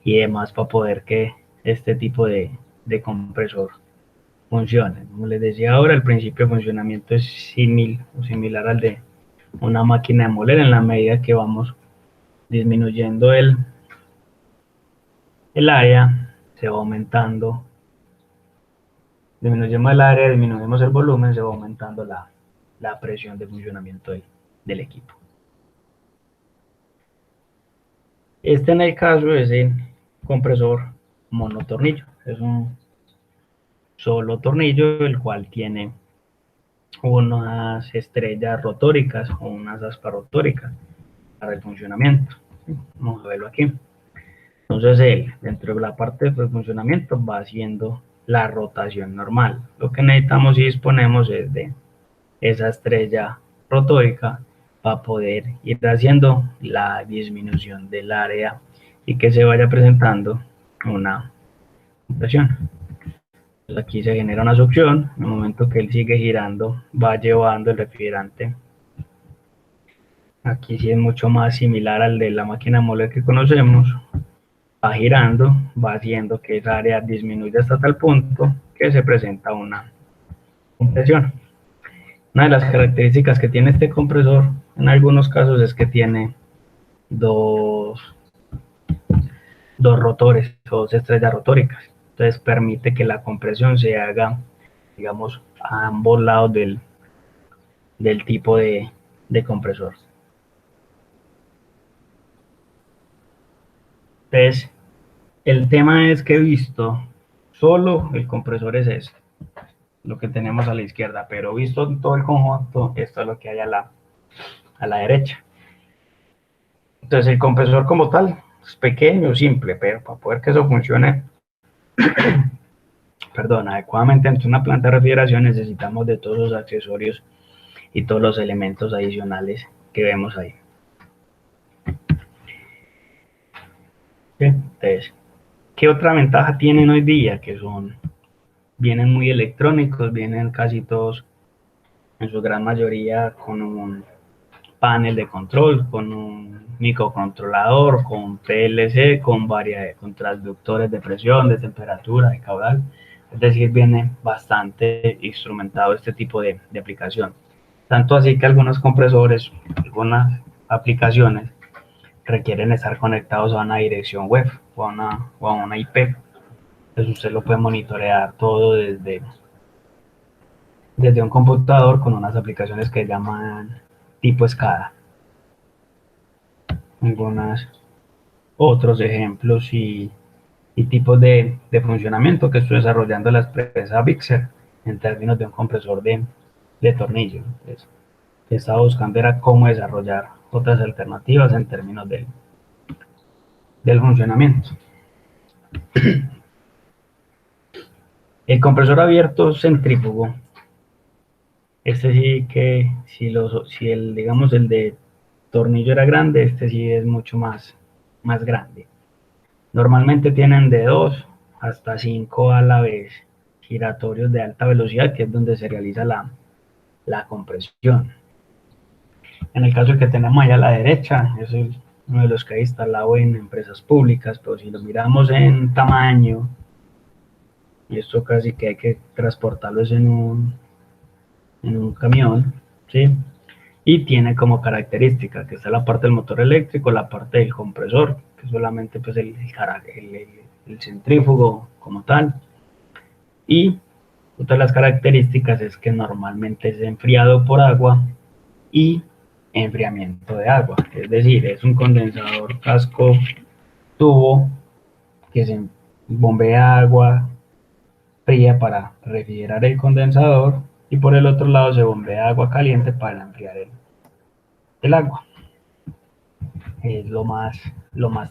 y demás para poder que este tipo de compresor funcione. Como les decía ahora, el principio de funcionamiento es similar al de una máquina de moler. En la medida que vamos disminuyendo el área, se va aumentando, disminuyemos el área, disminuimos el volumen, se va aumentando la presión de funcionamiento del equipo. Este en el caso es el compresor monotornillo, es un solo tornillo el cual tiene unas estrellas rotóricas o unas aspas rotóricas para el funcionamiento. Vamos a verlo aquí. Entonces él, dentro de la parte de funcionamiento, va haciendo la rotación normal. Lo que necesitamos y disponemos es de esa estrella rotórica para poder ir haciendo la disminución del área y que se vaya presentando una compresión. Aquí se genera una succión, en el momento que él sigue girando, va llevando el refrigerante. Aquí sí es mucho más similar al de la máquina de moler que conocemos. Va girando, va haciendo que esa área disminuya hasta tal punto que se presenta una compresión. Una de las características que tiene este compresor en algunos casos es que tiene dos rotores o dos estrellas rotóricas. Entonces permite que la compresión se haga, digamos, a ambos lados del tipo de compresor. Entonces, el tema es que he visto solo el compresor es este, lo que tenemos a la izquierda, pero visto todo el conjunto, esto es lo que hay a la derecha. Entonces, el compresor como tal es pequeño, simple, pero para poder que eso funcione adecuadamente entre una planta de refrigeración necesitamos de todos los accesorios y todos los elementos adicionales que vemos ahí. Entonces, ¿qué otra ventaja tienen hoy día? Que vienen muy electrónicos, vienen casi todos, en su gran mayoría, con un panel de control, con un microcontrolador, con PLC, con transductores de presión, de temperatura, de caudal. Es decir, viene bastante instrumentado este tipo de aplicación. Tanto así que algunos compresores, algunas aplicaciones requieren estar conectados a una dirección web o a una IP Entonces usted lo puede monitorear todo desde un computador con unas aplicaciones que llaman tipo SCADA. Algunos otros ejemplos y tipos de funcionamiento que estoy desarrollando la empresa Bixer en términos de un compresor de tornillo. Entonces, estaba buscando era cómo desarrollar otras alternativas en términos del funcionamiento. El compresor abierto centrífugo, este sí que si el, digamos, el de tornillo era grande, este sí es mucho más grande. Normalmente tienen de 2 hasta 5 a la vez giratorios de alta velocidad, que es donde se realiza la compresión. En el caso que tenemos allá a la derecha, es uno de los que hay instalado en empresas públicas, pero si lo miramos en tamaño, y esto casi que hay que transportarlo en un camión, ¿sí? Y tiene como característica que está la parte del motor eléctrico, la parte del compresor, que es solamente pues el centrífugo como tal. Y otra de las características es que normalmente es enfriado por agua y enfriamiento de agua. Es decir, es un condensador casco tubo que se bombea agua fría para refrigerar el condensador y por el otro lado se bombea agua caliente para enfriar el agua. Es lo más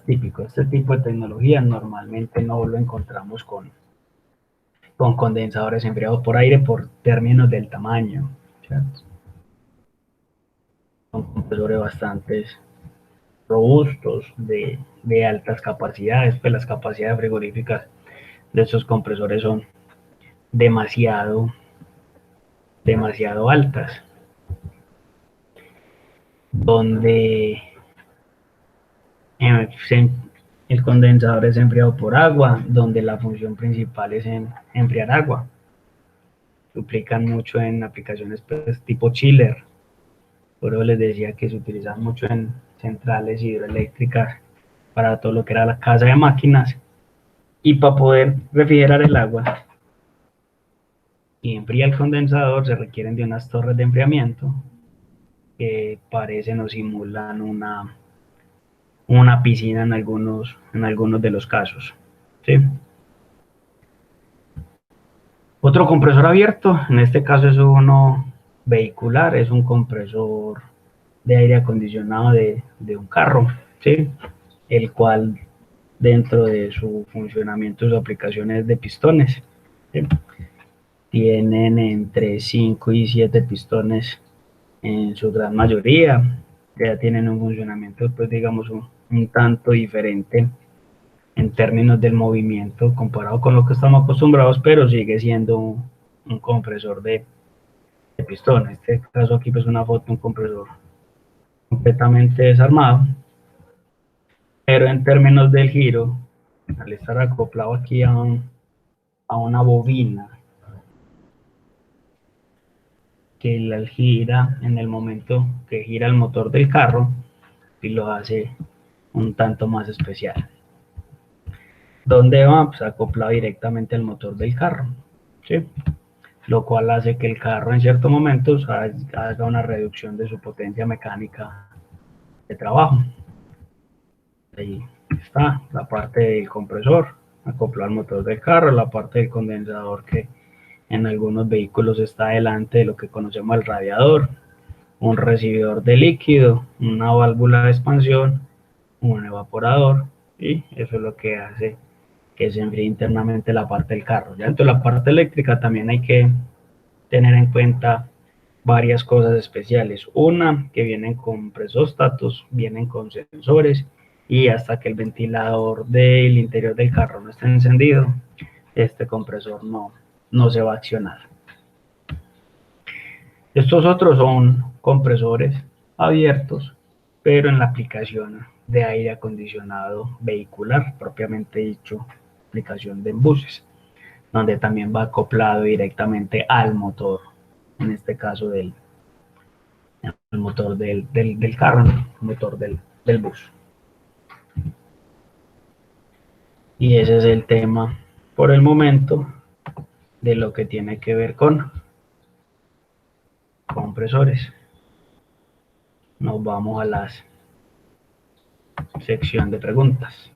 típico. Este tipo de tecnología normalmente no lo encontramos con condensadores enfriados por aire por términos del tamaño, ¿cierto? Son compresores bastante robustos, de altas capacidades, pues las capacidades frigoríficas de estos compresores son demasiado altas, donde el condensador es enfriado por agua, donde la función principal es enfriar agua. Se aplican mucho en aplicaciones pues, tipo chiller, por eso les decía que se utilizan mucho en centrales hidroeléctricas para todo lo que era la casa de máquinas y para poder refrigerar el agua y enfriar el condensador se requieren de unas torres de enfriamiento que parecen o simulan una piscina en algunos de los casos. ¿Sí? Otro compresor abierto, en este caso es uno vehicular, es un compresor de aire acondicionado de un carro, ¿sí? El cual dentro de su funcionamiento, sus aplicaciones de pistones, ¿sí? Tienen entre 5 y 7 pistones en su gran mayoría, ya tienen un funcionamiento, pues digamos, un tanto diferente en términos del movimiento comparado con lo que estamos acostumbrados, pero sigue siendo un compresor de pistón. En este caso aquí pues una foto, un compresor completamente desarmado, pero en términos del giro, al estar acoplado aquí a una bobina que la gira en el momento que gira el motor del carro y lo hace un tanto más especial. ¿Dónde va? Pues acoplado directamente al motor del carro, ¿sí? Lo cual hace que el carro en ciertos momentos haga una reducción de su potencia mecánica de trabajo. Ahí está la parte del compresor, acoplado al motor del carro, la parte del condensador que en algunos vehículos está delante de lo que conocemos el radiador, un recibidor de líquido, una válvula de expansión, un evaporador y eso es lo que hace que se enfríe internamente la parte del carro. Ya dentro de la parte eléctrica también hay que tener en cuenta varias cosas especiales. Una, que vienen con presóstatos, vienen con sensores y hasta que el ventilador del interior del carro no esté encendido, este compresor no se va a accionar. Estos otros son compresores abiertos, pero en la aplicación de aire acondicionado vehicular, propiamente dicho, aplicación de buses, donde también va acoplado directamente al motor, en este caso del motor del carro, el motor del bus. Y ese es el tema por el momento de lo que tiene que ver con compresores. Nos vamos a la sección de preguntas.